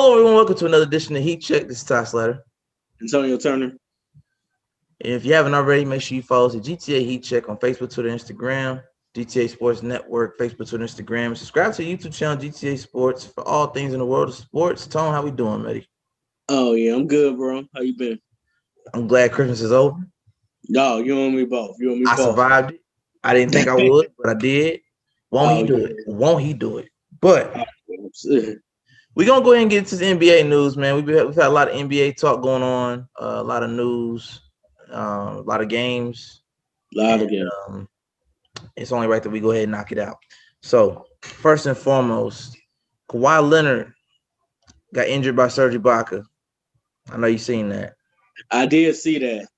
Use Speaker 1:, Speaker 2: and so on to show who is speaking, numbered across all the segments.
Speaker 1: Hello, everyone. Welcome to another edition of Heat Check. This is Ty Slatter.
Speaker 2: Antonio Turner.
Speaker 1: And if you haven't already, make sure you follow us at GTA Heat Check on Facebook, Twitter, Instagram, GTA Sports Network, Facebook, Twitter, Instagram. And subscribe to the YouTube channel GTA Sports for all things in the world of sports. Tone, how we doing, Matty?
Speaker 2: Oh yeah, I'm good, bro. How you been?
Speaker 1: I'm glad Christmas is over.
Speaker 2: No, you and me both. You and me
Speaker 1: I
Speaker 2: both.
Speaker 1: survived it. I didn't think I would, but I did. Won't he do it? Won't he do it? But we're going to go ahead and get into the NBA news, man. We've had a lot of NBA talk going on, a lot of news, a lot of games. It's only right that we go ahead and knock it out. So, first and foremost, Kawhi Leonard got injured by Serge Ibaka. I know you've seen that.
Speaker 2: I did see that.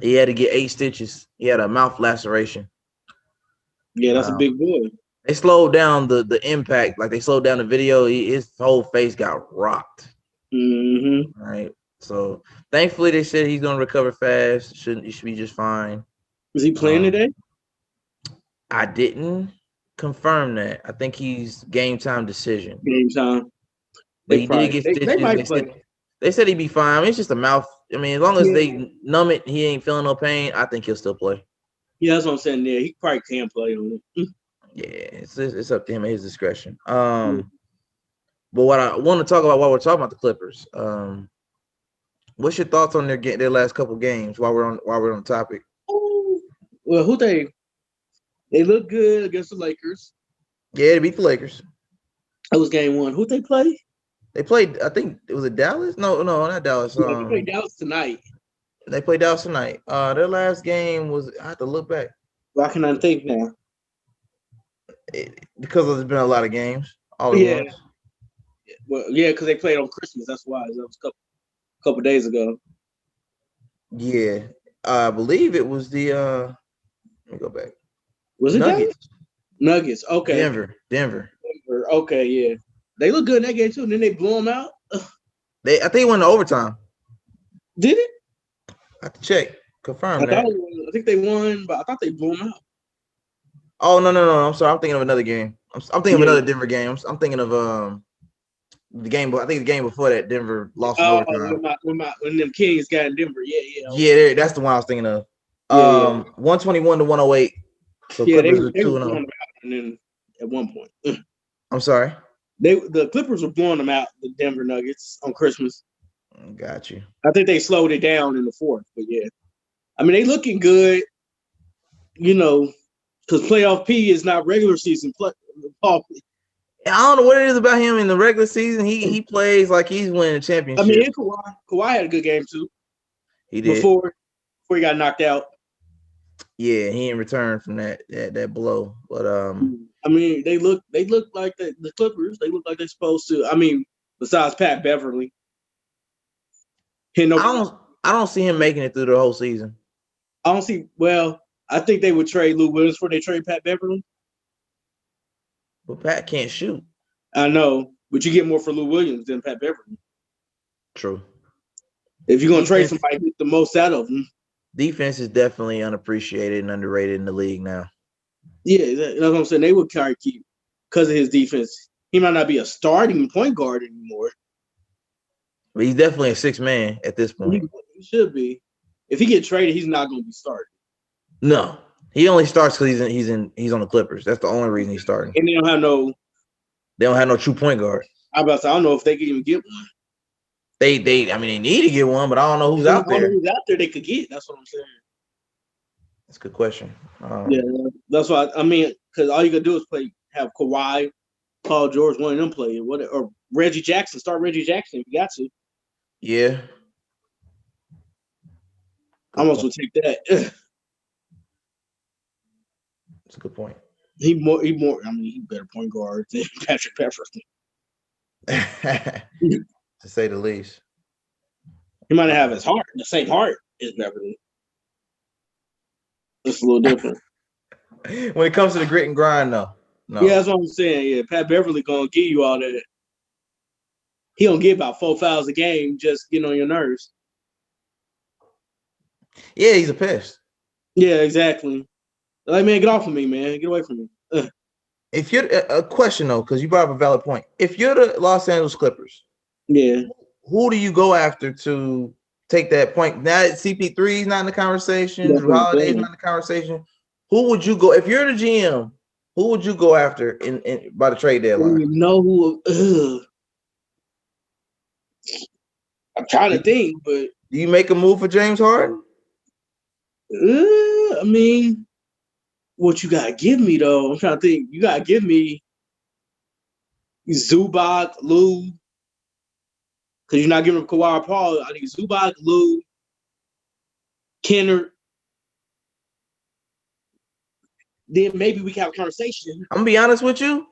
Speaker 1: He had to get 8 stitches. He had a mouth laceration.
Speaker 2: Yeah, that's a big boy.
Speaker 1: They slowed down the impact. Like, they slowed down the video. His whole face got rocked.
Speaker 2: Mm-hmm.
Speaker 1: Right. So, thankfully, they said he's going to recover fast. He should be just fine.
Speaker 2: Is he playing today?
Speaker 1: I didn't confirm that. I think he's game time decision.
Speaker 2: Game time.
Speaker 1: But he did get stitches. They said he'd be fine. I mean, it's just a mouth. I mean, as long as they numb it, he ain't feeling no pain. I think he'll still play.
Speaker 2: Yeah, that's what I'm saying. Yeah, he probably can play on it.
Speaker 1: Yeah, it's up to him at his discretion. But what I want to talk about while we're talking about the Clippers, what's your thoughts on their last couple games while we're on the topic?
Speaker 2: Well, they look good against the Lakers.
Speaker 1: Yeah, they beat the Lakers.
Speaker 2: That was game 1. Who'd they play?
Speaker 1: They played, I think it was Dallas. No, not Dallas.
Speaker 2: They played Dallas tonight.
Speaker 1: They played Dallas tonight. Their last game was, I have to look back.
Speaker 2: Why can I think now?
Speaker 1: Because there's been a lot of games all at once.
Speaker 2: Well, yeah, because they played on Christmas. That's why. That was a couple days ago.
Speaker 1: Yeah, I believe it was the. Let me go back.
Speaker 2: Was it Nuggets? Nuggets. Okay.
Speaker 1: Denver.
Speaker 2: Okay, yeah. They look good in that game too. And then they blew them out.
Speaker 1: I think it went to overtime.
Speaker 2: Did it?
Speaker 1: I have to check. Confirm that.
Speaker 2: I think they won, but I thought they blew them out.
Speaker 1: Oh no! I'm sorry. I'm thinking of another game. I'm thinking of another Denver game. I'm thinking of the game. I think the game before that, Denver lost in overtime.
Speaker 2: When them Kings got in Denver,
Speaker 1: Yeah, that's the one I was thinking of. 121 to 108. So Clippers were 2-0.
Speaker 2: And then at one point,
Speaker 1: I'm sorry.
Speaker 2: The Clippers were blowing them out. The Denver Nuggets on Christmas.
Speaker 1: Got you.
Speaker 2: I think they slowed it down in the fourth, but yeah, I mean they looking good. You know, because playoff P is not regular season play. I
Speaker 1: don't know what it is about him in the regular season. He plays like he's winning a championship.
Speaker 2: I mean, Kawhi had a good game too.
Speaker 1: He did
Speaker 2: before he got knocked out.
Speaker 1: Yeah, he didn't return from that blow. But
Speaker 2: I mean, they look like the Clippers. They look like they're supposed to. I mean, besides Pat Beverly.
Speaker 1: I don't see him making it through the whole season.
Speaker 2: I don't see. Well, I think they would trade Lou Williams before they trade Pat Beverly.
Speaker 1: But Pat can't shoot.
Speaker 2: I know, but you get more for Lou Williams than Pat Beverly.
Speaker 1: True.
Speaker 2: If you're gonna trade somebody, get the most out of them.
Speaker 1: Defense is definitely unappreciated and underrated in the league now.
Speaker 2: Yeah, that's what I'm saying. They would keep because of his defense. He might not be a starting point guard anymore.
Speaker 1: But he's definitely a 6 man at this point.
Speaker 2: He should be. If he get traded, he's not going to be starting.
Speaker 1: No, he only starts because he's on the Clippers. That's the only reason he's starting.
Speaker 2: And they don't have no
Speaker 1: true point guard.
Speaker 2: I don't know if they can even get one.
Speaker 1: They need to get one, but I don't know who's out there.
Speaker 2: Who's out there they could get? That's what I'm saying.
Speaker 1: That's a good question.
Speaker 2: Yeah, that's why I mean, because all you gotta do is have Kawhi, Paul George, one of them play, or Reggie Jackson. Start Reggie Jackson if you got to.
Speaker 1: Yeah.
Speaker 2: I almost would take that.
Speaker 1: That's a good point.
Speaker 2: He more. I mean, he better point guard than Patrick
Speaker 1: Beverley. To say the least.
Speaker 2: He might have the same heart as Beverly. It's a little different.
Speaker 1: When it comes to the grit and grind, though. No.
Speaker 2: Yeah, that's what I'm saying. Yeah, Pat Beverly gonna give you all that. He gonna get about 4 fouls a game, just getting on your nerves.
Speaker 1: Yeah, he's a pest.
Speaker 2: Yeah, exactly. Like, man, get off of me, man. Get away from me.
Speaker 1: If you're a question though, because you brought up a valid point. If you're the Los Angeles Clippers,
Speaker 2: Yeah.
Speaker 1: Who do you go after to take that point? Now CP3 is not in the conversation. Drew Holiday is not in the conversation. Who would you go if you're the GM? Who would you go after in by the trade deadline?
Speaker 2: You know who? I'm trying to think, but
Speaker 1: do you make a move for James Harden?
Speaker 2: I mean, what you gotta give me though? I'm trying to think. You gotta give me Zubac, Lou, because you're not giving him Kawhi Paul. I think Zubac, Lou, Kennard. Then maybe we can have a conversation.
Speaker 1: I'm gonna be honest with you,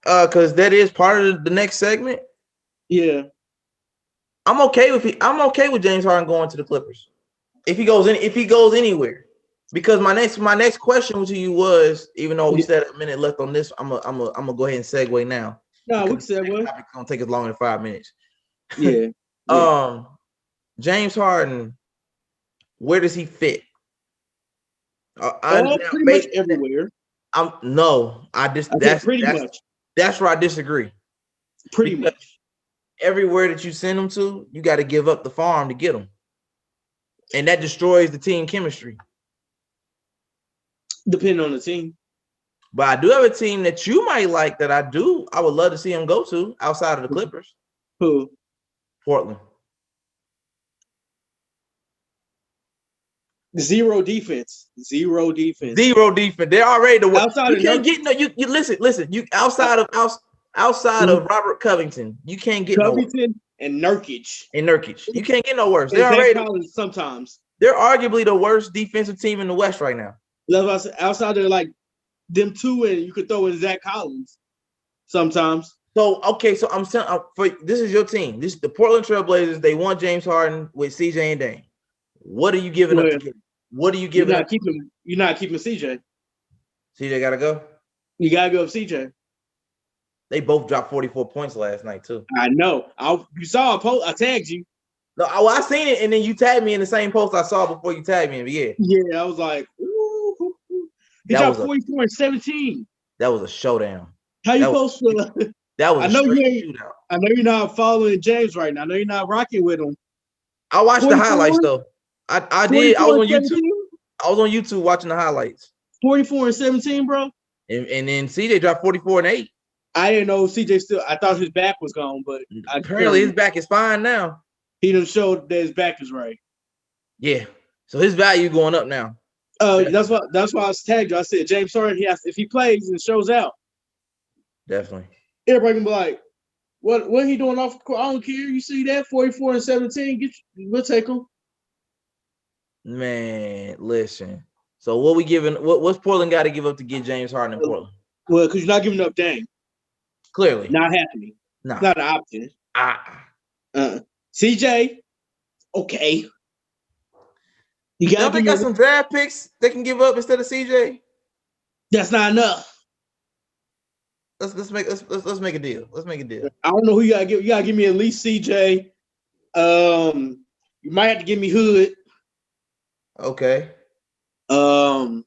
Speaker 1: because that is part of the next segment.
Speaker 2: Yeah,
Speaker 1: I'm okay with James Harden going to the Clippers if he goes anywhere. Because my next question to you was, even though we still have a minute left on this, I'm gonna go ahead and segue now.
Speaker 2: No, we can segue.
Speaker 1: It's gonna take us longer than 5 minutes.
Speaker 2: Yeah.
Speaker 1: James Harden, where does he fit?
Speaker 2: Pretty much everywhere.
Speaker 1: That's where I disagree.
Speaker 2: Pretty much
Speaker 1: everywhere that you send him to, you got to give up the farm to get him, and that destroys the team chemistry.
Speaker 2: Depending on the team.
Speaker 1: But I do have a team that you might like that I would love to see him go to outside of the Clippers.
Speaker 2: Who?
Speaker 1: Portland.
Speaker 2: Zero defense.
Speaker 1: They're already the worst.
Speaker 2: Outside
Speaker 1: you can't get no. You listen. You outside of Robert Covington, you can't get
Speaker 2: Covington and Nurkic.
Speaker 1: You can't get no worse. They're already
Speaker 2: sometimes.
Speaker 1: They're arguably the worst defensive team in the West right now.
Speaker 2: Outside of like them two, and you could throw in Zach Collins sometimes.
Speaker 1: So I'm saying this is your team. This is the Portland Trailblazers. They want James Harden with CJ and Dame. What are you giving up to get? What are you giving up?
Speaker 2: You're not keeping CJ.
Speaker 1: CJ gotta go.
Speaker 2: You gotta go with CJ.
Speaker 1: They both dropped 44 points last night too.
Speaker 2: I know. You saw a post. I tagged you.
Speaker 1: No, I seen it, and then you tagged me in the same post I saw before you tagged me.
Speaker 2: Yeah, I was like, ooh. He dropped 44 and 17.
Speaker 1: That was a showdown.
Speaker 2: How you supposed to?
Speaker 1: That was
Speaker 2: shootout. I know you're not following James right now. I know you're not rocking with him.
Speaker 1: I watched the highlights though. I did. I was on YouTube. I was on YouTube watching the highlights.
Speaker 2: 44 and 17, bro.
Speaker 1: And then CJ dropped 44 and 8.
Speaker 2: I didn't know CJ still. I thought his back was gone, but
Speaker 1: apparently his back is fine now.
Speaker 2: He done showed that his back is right.
Speaker 1: Yeah. So his value going up now.
Speaker 2: That's why I was tagged you. I said James Harden. If he plays and shows out,
Speaker 1: definitely.
Speaker 2: Everybody can be like, "What he doing off the court? I don't care. You see that 44 and 17? We'll take him."
Speaker 1: Man, listen. So what we giving? What's Portland got to give up to get James Harden in Portland?
Speaker 2: Well, because you're not giving up Dame.
Speaker 1: Clearly,
Speaker 2: not happening.
Speaker 1: No,
Speaker 2: not an option. CJ, okay.
Speaker 1: You got some draft picks they can give up instead of CJ.
Speaker 2: That's not enough.
Speaker 1: Let's make a deal. Let's make a deal.
Speaker 2: I don't know who you gotta give. You gotta give me at least CJ. You might have to give me Hood.
Speaker 1: Okay.
Speaker 2: I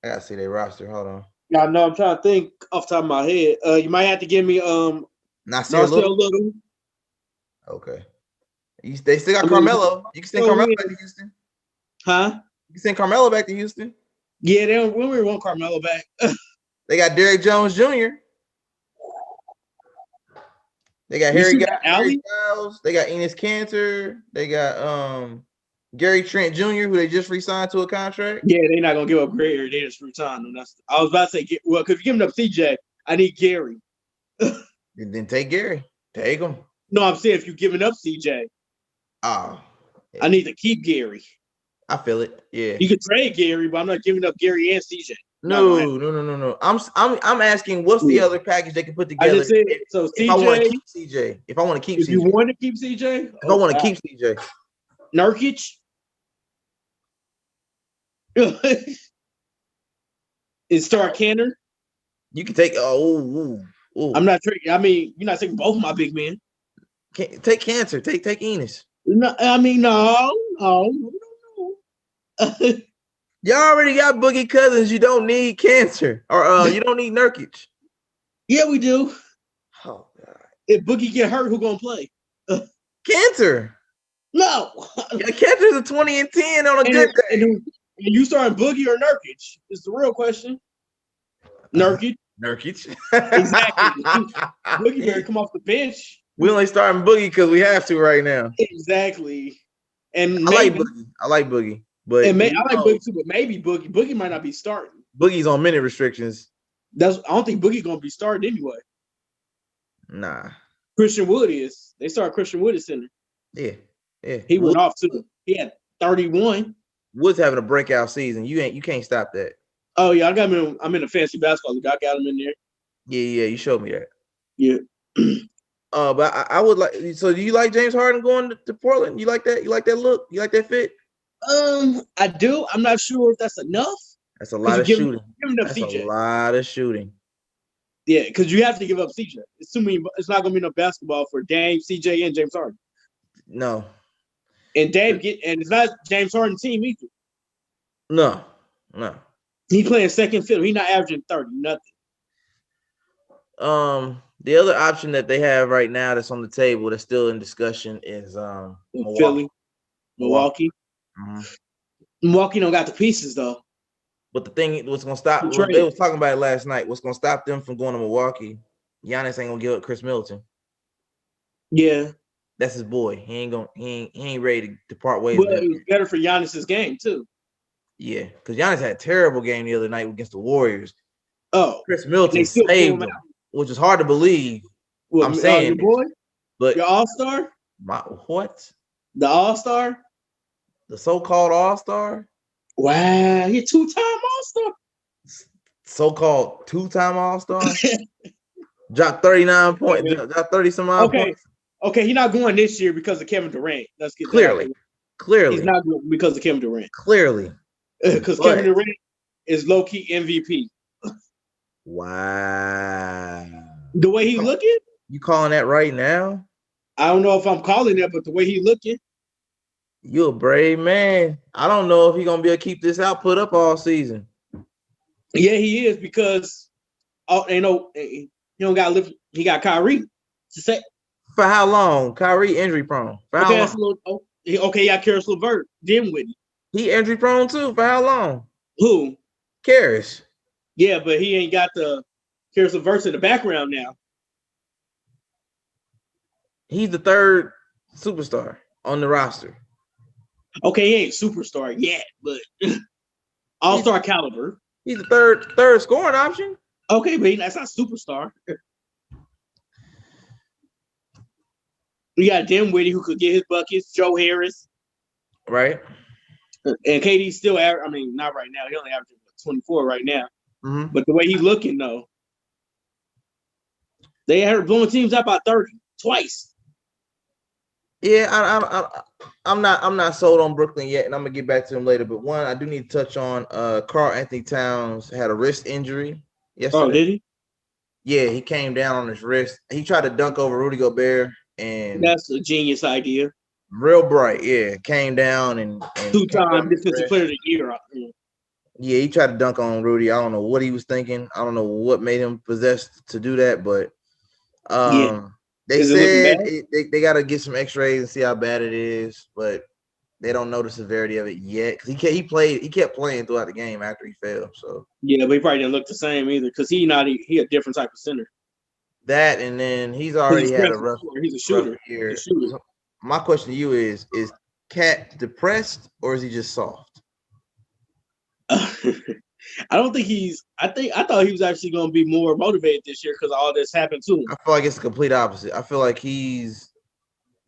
Speaker 1: gotta see their roster. Hold on.
Speaker 2: Yeah, no, I'm trying to think off the top of my head. You might have to give me
Speaker 1: Nassir Little. Okay. They still got Carmelo. You can send Carmelo back to Houston.
Speaker 2: Huh?
Speaker 1: You can send Carmelo back to Houston.
Speaker 2: Yeah, they don't really want Carmelo back.
Speaker 1: They got Derrick Jones Jr. They got Harry Styles. They got Enes Kanter. They got Gary Trent Jr., who they just re-signed to a contract.
Speaker 2: Yeah, they're not gonna give up Gary. They just re-signed him. I was about to say, well, because you're giving up CJ, I need Gary.
Speaker 1: Then take Gary. Take him.
Speaker 2: No, I'm saying if you're giving up CJ,
Speaker 1: I
Speaker 2: need to keep Gary.
Speaker 1: I feel it. Yeah.
Speaker 2: You could trade Gary, but I'm not giving up Gary and CJ.
Speaker 1: No. I'm asking what's the other package they can put together.
Speaker 2: I just said,
Speaker 1: if I want to keep CJ. If I want to keep CJ.
Speaker 2: You want to keep CJ?
Speaker 1: If I want to keep CJ.
Speaker 2: Nurkic? Is Star Canner?
Speaker 1: You can take
Speaker 2: I'm not trading. I mean, you're not taking both of my big men.
Speaker 1: Take Cancer. Take Enes.
Speaker 2: No, I mean, no.
Speaker 1: You already got Boogie Cousins. You don't need Cancer, or you don't need Nurkic.
Speaker 2: Yeah, we do.
Speaker 1: Oh God!
Speaker 2: If Boogie get hurt, who gonna play?
Speaker 1: Kanter.
Speaker 2: No.
Speaker 1: Yeah, Kanter's a 20 and 10 on a
Speaker 2: And,
Speaker 1: good day.
Speaker 2: and you starting Boogie or Nurkic is the real question. Nurkic.
Speaker 1: Nurkic.
Speaker 2: Exactly. Boogie better come off the bench.
Speaker 1: We only starting Boogie because we have to right now.
Speaker 2: Exactly. And
Speaker 1: I
Speaker 2: maybe,
Speaker 1: like Boogie. I like Boogie. But
Speaker 2: I like Boogie too, but maybe Boogie might not be starting.
Speaker 1: Boogie's on minute restrictions.
Speaker 2: I don't think Boogie's gonna be starting anyway.
Speaker 1: Nah.
Speaker 2: Christian Wood is. They started Christian Wood at center.
Speaker 1: Yeah.
Speaker 2: He went off too. He had 31.
Speaker 1: Wood's having a breakout season. You can't stop that.
Speaker 2: Oh yeah, I got him. I'm in a fantasy basketball league. I got him in there.
Speaker 1: Yeah, you showed me that.
Speaker 2: Yeah.
Speaker 1: But I would like. So, do you like James Harden going to Portland? You like that? You like that look? You like that fit?
Speaker 2: I do. I'm not sure if that's enough.
Speaker 1: That's a lot of shooting.
Speaker 2: That's CJ.
Speaker 1: A lot of shooting.
Speaker 2: Yeah, because you have to give up CJ. Assuming it's not going to be no basketball for Dame, CJ, and James Harden.
Speaker 1: No.
Speaker 2: And and it's not James Harden's team either.
Speaker 1: No.
Speaker 2: He playing second fiddle. He's not averaging 30, nothing.
Speaker 1: The other option that they have right now that's on the table that's still in discussion is
Speaker 2: Milwaukee.
Speaker 1: Mm-hmm.
Speaker 2: Milwaukee don't got the pieces though.
Speaker 1: But the thing what's gonna stop they was talking about it last night. What's gonna stop them from going to Milwaukee? Giannis ain't gonna give up Chris Middleton.
Speaker 2: Yeah.
Speaker 1: That's his boy. He ain't ready to part ways.
Speaker 2: But it was better for Giannis's game too.
Speaker 1: Yeah, because Giannis had a terrible game the other night against the Warriors.
Speaker 2: Oh,
Speaker 1: Chris Middleton saved him, which is hard to believe. Well, I'm saying,
Speaker 2: your boy,
Speaker 1: but
Speaker 2: your All-Star.
Speaker 1: What?
Speaker 2: The All-Star.
Speaker 1: The so-called All-Star.
Speaker 2: Wow, you're two-time All-Star.
Speaker 1: So-called two-time All-Star. Dropped 39 points. Dropped 30 some odd points.
Speaker 2: Okay, he's not going this year because of Kevin Durant. Let's get
Speaker 1: clearly.
Speaker 2: He's not going because of Kevin Durant.
Speaker 1: Clearly.
Speaker 2: Because Kevin Durant is low-key MVP.
Speaker 1: Wow.
Speaker 2: The way he looking?
Speaker 1: You calling that right now?
Speaker 2: I don't know if I'm calling that, but the way he looking.
Speaker 1: You a brave man. I don't know if he's gonna be able to keep this output up all season.
Speaker 2: Yeah, he is because he don't got lift. He got Kyrie to say.
Speaker 1: For how long? Kyrie injury prone. For how long?
Speaker 2: He got Karis LeVert. Dinwiddie.
Speaker 1: He injury prone too. For how long?
Speaker 2: Who?
Speaker 1: Karis.
Speaker 2: Yeah, but he ain't got the Karis LeVert in the background now.
Speaker 1: He's the third superstar on the roster.
Speaker 2: Okay, he ain't superstar yet, but all-star caliber.
Speaker 1: He's the third scoring option.
Speaker 2: Okay, but that's not superstar. We got Dinwiddie who could get his buckets. Joe Harris,
Speaker 1: right?
Speaker 2: And KD still, not right now. He only averaging 24 right now.
Speaker 1: Mm-hmm.
Speaker 2: But the way he's looking, though, they are blowing teams up by 30 twice.
Speaker 1: Yeah, I'm not sold on Brooklyn yet, and I'm gonna get back to him later. But one, I do need to touch on Karl Anthony Towns had a wrist injury yesterday.
Speaker 2: Oh, did he?
Speaker 1: Yeah, he came down on his wrist. He tried to dunk over Rudy Gobert, and
Speaker 2: that's a genius idea.
Speaker 1: Real bright, yeah. Came down and
Speaker 2: two-time defensive player of the year.
Speaker 1: Yeah, he tried to dunk on Rudy. I don't know what he was thinking. I don't know what made him possessed to do that, but they said they got to get some X-rays and see how bad it is, but they don't know the severity of it yet because he kept playing throughout the game after he fell. So
Speaker 2: yeah, but he probably didn't look the same either because he a different type of center.
Speaker 1: That and then he's already had a rough.
Speaker 2: He's a shooter.
Speaker 1: Year. My question to you is Cat depressed or is he just soft?
Speaker 2: I don't think I thought he was actually going to be more motivated this year because all this happened to him.
Speaker 1: I feel like it's the complete opposite. I feel like he's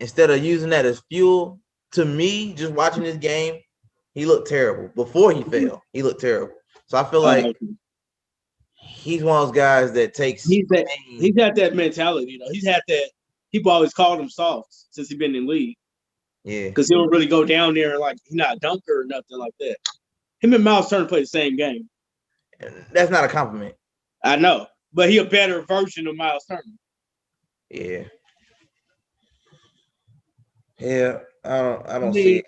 Speaker 1: instead of using that as fuel, to me, just watching this game, he looked terrible. Before he fell, he looked terrible. So I feel like he's one of those guys that takes.
Speaker 2: He's had that mentality, He's had that. People always called him soft since he's been in the league.
Speaker 1: Yeah,
Speaker 2: because he don't really go down there like he's not a dunker or nothing like that. Him and Miles Turner play the same game.
Speaker 1: That's not a compliment.
Speaker 2: I know, but he a better version of Miles Turner.
Speaker 1: Yeah. Yeah, I don't see it.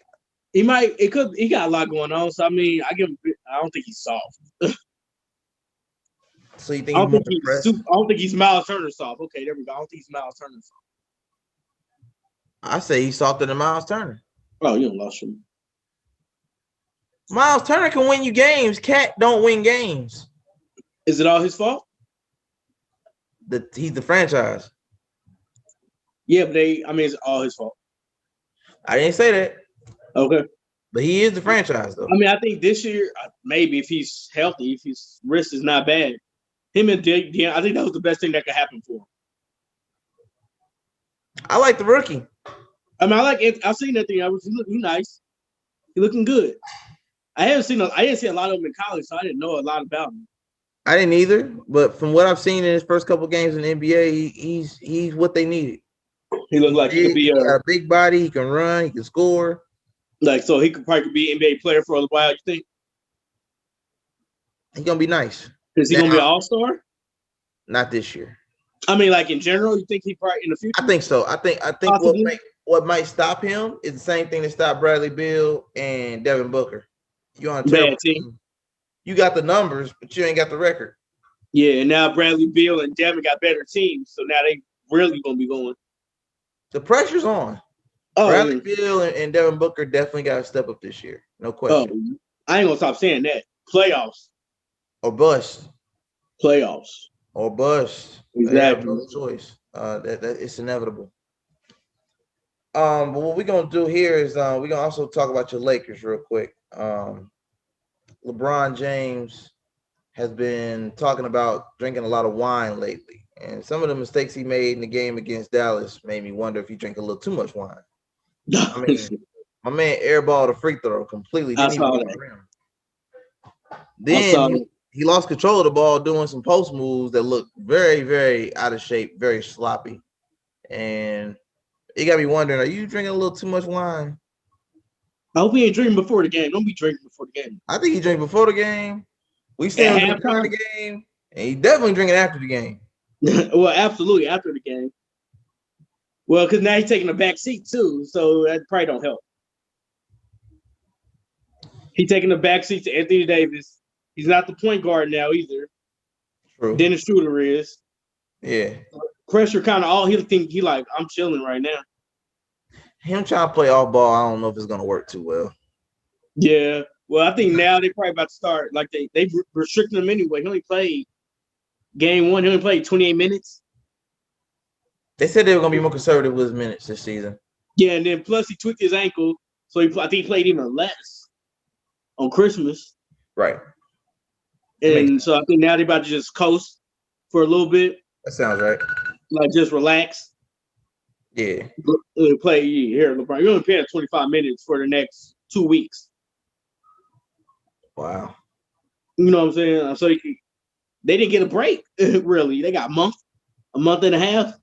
Speaker 2: He got a lot going on. So I don't think he's soft.
Speaker 1: So you think I
Speaker 2: don't think he's Miles Turner soft. Okay, there we go. I don't think he's Miles Turner soft.
Speaker 1: I say he's softer than Miles Turner.
Speaker 2: Oh, you lost him.
Speaker 1: Miles Turner can win you games. Cat don't win games.
Speaker 2: Is it all his fault?
Speaker 1: He's the franchise.
Speaker 2: Yeah, but it's all his fault.
Speaker 1: I didn't say that.
Speaker 2: Okay.
Speaker 1: But he is the franchise, though.
Speaker 2: I mean, I think this year, maybe if he's healthy, if his wrist is not bad, him and Deion, I think that was the best thing that could happen for him.
Speaker 1: I like the rookie.
Speaker 2: I mean, I've seen that thing. He's looking nice. He's looking good. I didn't see a lot of him in college, so I didn't know a lot about him.
Speaker 1: I didn't either, but from what I've seen in his first couple games in the NBA, he's what they needed.
Speaker 2: He looked like he could be
Speaker 1: got a big body. He can run. He can score.
Speaker 2: So he could probably be an NBA player for a while. You think
Speaker 1: he's gonna be nice?
Speaker 2: Is he gonna be an all-star?
Speaker 1: Not this year.
Speaker 2: I mean, like in general, you think he probably in the future?
Speaker 1: I think so. I think what might stop him is the same thing that stopped Bradley Beal and Devin Booker. You're on a terrible team. You got the numbers, but you ain't got the record.
Speaker 2: Yeah, and now Bradley Beal and Devin got better teams, so now they really gonna be going.
Speaker 1: The pressure's on. Oh, Bradley Beal and Devin Booker definitely got to step up this year. No question.
Speaker 2: I ain't gonna stop saying that. Playoffs
Speaker 1: or bust.
Speaker 2: Playoffs
Speaker 1: or bust.
Speaker 2: Exactly.
Speaker 1: No choice. That it's inevitable. But what we're gonna do here is we're gonna also talk about your Lakers real quick. LeBron James has been talking about drinking a lot of wine lately, and some of the mistakes he made in the game against Dallas made me wonder if he drank a little too much wine. I mean, my man airballed a free throw completely. Didn't even hit the rim. Then he lost control of the ball doing some post moves that looked very, very out of shape, very sloppy, and it got me wondering: are you drinking a little too much wine?
Speaker 2: I hope he ain't drinking before the game. Don't be drinking before the game.
Speaker 1: I think he drank before the game. We see him drink during the game, and he definitely drinking after the game.
Speaker 2: Well, absolutely after the game. Well, because now he's taking a back seat too, so that probably don't help. He's taking the back seat to Anthony Davis. He's not the point guard now either.
Speaker 1: True.
Speaker 2: Dennis Schroeder is.
Speaker 1: Yeah.
Speaker 2: Pressure kind of all he think he like, I'm chilling right now.
Speaker 1: Him trying to play off ball, I don't know if it's gonna work too well.
Speaker 2: Yeah. Well, I think now they probably about to start. Like they restricted him anyway. He only played game one. He only played 28 minutes.
Speaker 1: They said they were gonna be more conservative with his minutes this season.
Speaker 2: Yeah, and then plus he tweaked his ankle, so I think he played even less on Christmas.
Speaker 1: Right.
Speaker 2: And so I think now they're about to just coast for a little bit.
Speaker 1: That sounds right.
Speaker 2: Like just relax.
Speaker 1: Yeah.
Speaker 2: Play here, LeBron. You're only playing 25 minutes for the next 2 weeks.
Speaker 1: Wow.
Speaker 2: You know what I'm saying? So they didn't get a break, really. They got a month and a half.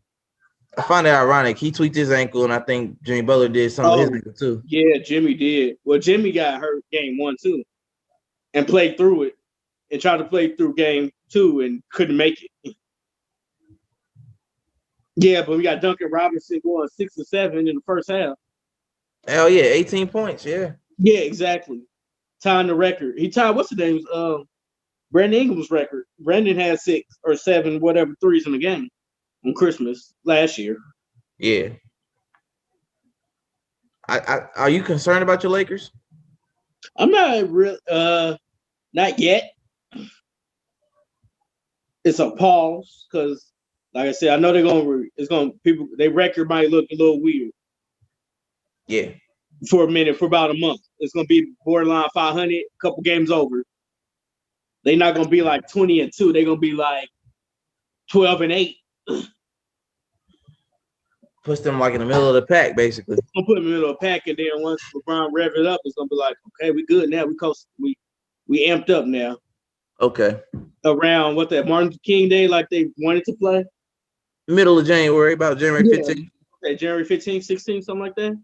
Speaker 1: I find it ironic. He tweaked his ankle, and I think Jimmy Butler did something with his ankle too.
Speaker 2: Yeah, Jimmy did. Well, Jimmy got hurt game 1 too, and played through it, and tried to play through game 2 and couldn't make it. Yeah, but we got Duncan Robinson going 6 or 7 in the first half.
Speaker 1: Hell yeah, 18 points. Yeah.
Speaker 2: Yeah, exactly. Tying the record. He tied what's the name? Brandon Ingram's record. Brandon had 6 or 7, whatever threes in the game on Christmas last year.
Speaker 1: Yeah. Are you concerned about your Lakers?
Speaker 2: I'm not real. Not yet. It's a pause because, like I said, I know their record might look a little weird.
Speaker 1: Yeah.
Speaker 2: For a minute, for about a month. It's gonna be borderline 500, a couple games over. They're not gonna be like 20-2. They're gonna be like 12-8.
Speaker 1: Puts them like in the middle of the pack, basically.
Speaker 2: I'm gonna put them in the middle of the pack, and then once LeBron rev it up, it's gonna be like, okay, we good now. We amped up now.
Speaker 1: Okay.
Speaker 2: Around Martin Luther King Day, like they wanted to play.
Speaker 1: Middle of January, about January 15th.
Speaker 2: Okay, January 15th, 16th, something like that.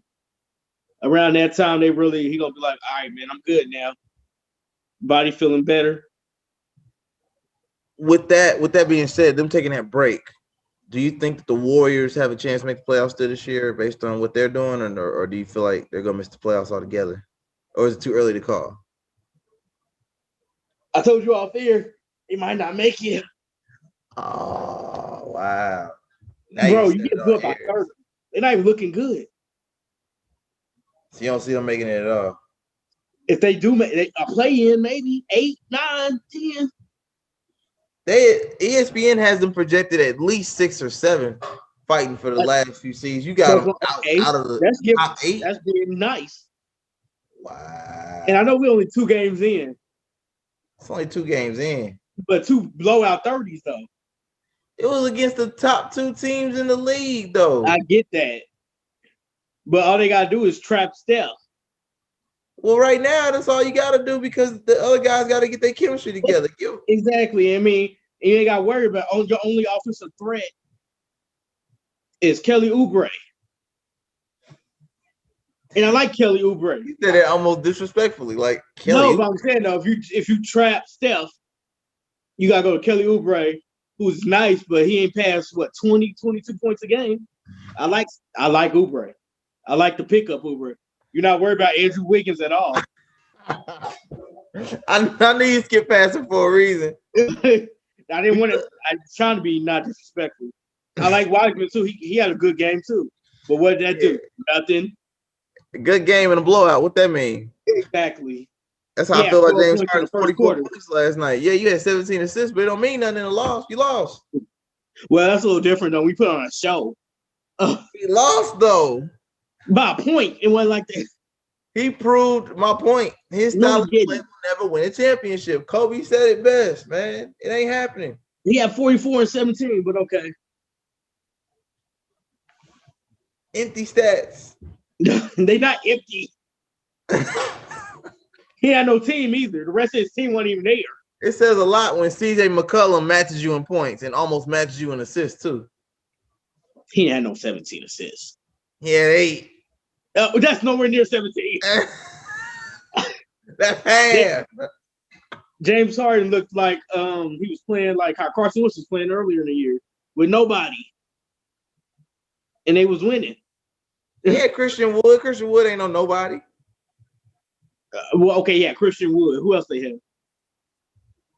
Speaker 2: Around that time, he gonna be like, all right, man, I'm good now. Body feeling better.
Speaker 1: With that being said, them taking that break, do you think that the Warriors have a chance to make the playoffs still this year based on what they're doing, or do you feel like they're gonna miss the playoffs altogether? Or is it too early to call?
Speaker 2: I told you off air, he might not make it.
Speaker 1: Oh, wow. Now
Speaker 2: bro, you get good by 30. They're not even looking good.
Speaker 1: So you don't see them making it at all.
Speaker 2: If they do make a play in, maybe 8, 9, 10.
Speaker 1: ESPN has them projected at least 6 or 7 fighting for the last few seasons. You got them out of the top 8.
Speaker 2: That's getting nice.
Speaker 1: Wow.
Speaker 2: And I know we're only 2 games in.
Speaker 1: It's only 2 games in.
Speaker 2: But 2 blowout 30s, though.
Speaker 1: It was against the top 2 teams in the league, though.
Speaker 2: I get that. But all they got to do is trap Steph.
Speaker 1: Well, right now, that's all you got to do because the other guys got to get their chemistry together.
Speaker 2: Exactly. I mean, you ain't got to worry about your only offensive threat is Kelly Oubre. And I like Kelly Oubre.
Speaker 1: You said that almost disrespectfully. Like Kelly.
Speaker 2: No, but I'm saying, though, if you trap Steph, you got to go to Kelly Oubre, who's nice, but he ain't past, 20, 22 points a game. I like Oubre. I like the pickup Oubre. You're not worried about Andrew Wiggins at all.
Speaker 1: I knew you skipped past it for a reason.
Speaker 2: I didn't want to. I'm trying to be not disrespectful. I like Wiseman too. He had a good game too. But what did that do? Nothing.
Speaker 1: A good game and a blowout. What that mean?
Speaker 2: Exactly.
Speaker 1: That's how I feel about James Harden. 44 points last night. Yeah, you had 17 assists, but it don't mean nothing in a loss. You lost.
Speaker 2: Well, that's a little different though. We put on a show.
Speaker 1: He lost though.
Speaker 2: By a point. It wasn't like that.
Speaker 1: He proved my point. His style of play will never win a championship. Kobe said it best, man. It ain't happening.
Speaker 2: He had 44 and 17, but okay.
Speaker 1: Empty stats.
Speaker 2: They not empty. He had no team either. The rest of his team wasn't even there.
Speaker 1: It says a lot when CJ McCollum matches you in points and almost matches you in assists too.
Speaker 2: He had no 17 assists.
Speaker 1: He had 8.
Speaker 2: That's nowhere near 17.
Speaker 1: That's half.
Speaker 2: James Harden looked like he was playing like how Carson Wentz was playing earlier in the year with nobody, and they was winning.
Speaker 1: Yeah, Christian Wood. Christian Wood ain't no nobody.
Speaker 2: Well, okay, yeah, Christian Wood. Who else they have?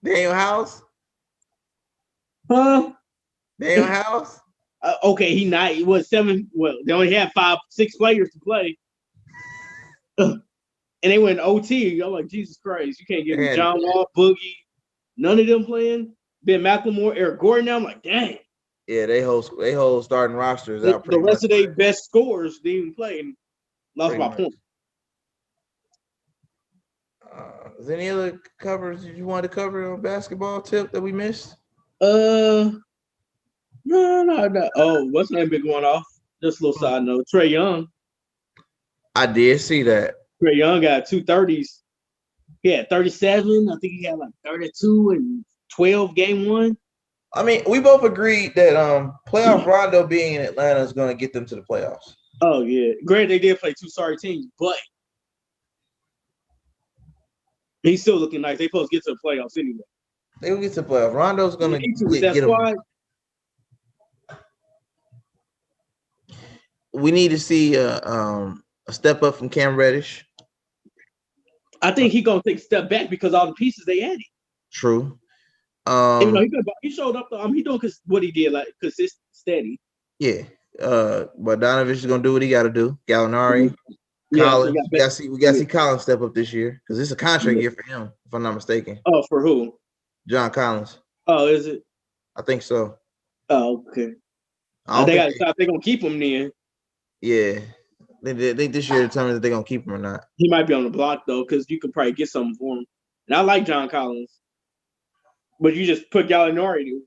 Speaker 1: Daniel House.
Speaker 2: Huh?
Speaker 1: Daniel House.
Speaker 2: Okay, he was 7. Well, they only had 5, 6 players to play, and they went OT. I'm like, Jesus Christ, you can't get me John Wall, Boogie, none of them playing. Ben McLemore, Eric Gordon. Now I'm like, dang.
Speaker 1: Yeah, they hold starting rosters out.
Speaker 2: The rest of their best scorers didn't even play and lost my point.
Speaker 1: Is there any other covers you wanted to cover on basketball tip that we missed?
Speaker 2: No. Oh, what's name been going off? Just a little side note. Trae Young.
Speaker 1: I did see that.
Speaker 2: Trae Young got 2 30s. He had 37. I think he had like 32 and 12 game 1.
Speaker 1: I mean, we both agreed that playoff Rondo being in Atlanta is going to get them to the playoffs.
Speaker 2: Oh, yeah. Granted, they did play 2 sorry teams, but he's still looking nice. They supposed to get to the playoffs anyway.
Speaker 1: They will get to the playoffs. Rondo's going to get them. We need to see a step up from Cam Reddish.
Speaker 2: I think he's going to take a step back because all the pieces they added.
Speaker 1: True.
Speaker 2: He showed up though. He doing what he did, like consistent, steady.
Speaker 1: Yeah. But Donovan is gonna do what he got to do. Gallinari, Collins. We got to see Collins step up this year because it's a contract year for him, if I'm not mistaken.
Speaker 2: Oh, for who?
Speaker 1: John Collins.
Speaker 2: Oh, is it?
Speaker 1: I think so.
Speaker 2: Oh, okay. They're gonna keep him then.
Speaker 1: Yeah. They this year determine that they're gonna keep him or not.
Speaker 2: He might be on the block though, because you could probably get something for him. And I like John Collins. But you just put Gallinari, dude.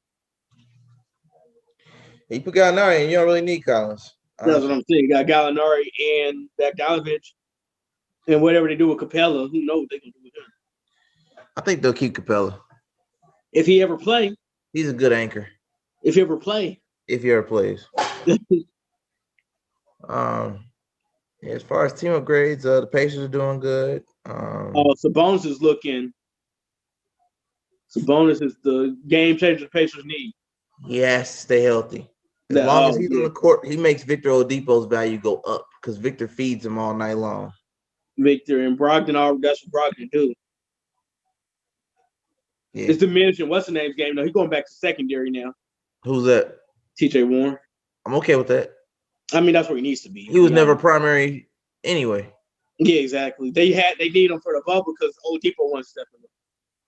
Speaker 1: You put Gallinari and you don't really need Collins.
Speaker 2: That's what I'm saying. You got Gallinari and Bogdanovich. And whatever they do with Capella, who knows what they're going to do with him.
Speaker 1: I think they'll keep Capella.
Speaker 2: If he ever play.
Speaker 1: He's a good anchor.
Speaker 2: If he ever play.
Speaker 1: If he ever plays. As far as team upgrades, the Pacers are doing good.
Speaker 2: Sabonis is looking. Sabonis is the game changer the Pacers need.
Speaker 1: He has to stay healthy. As long as he's on the court, he makes Victor Oladipo's value go up because Victor feeds him all night long.
Speaker 2: Victor and Brogdon, that's what Brogdon do. Yeah. It's diminishing. What's the name's game? No, he's going back to secondary now.
Speaker 1: Who's that?
Speaker 2: TJ Warren.
Speaker 1: I'm okay with that.
Speaker 2: I mean, that's where he needs to be.
Speaker 1: He was never primary anyway.
Speaker 2: Yeah, exactly. They need him for the bubble because Oladipo wasn't stepping up.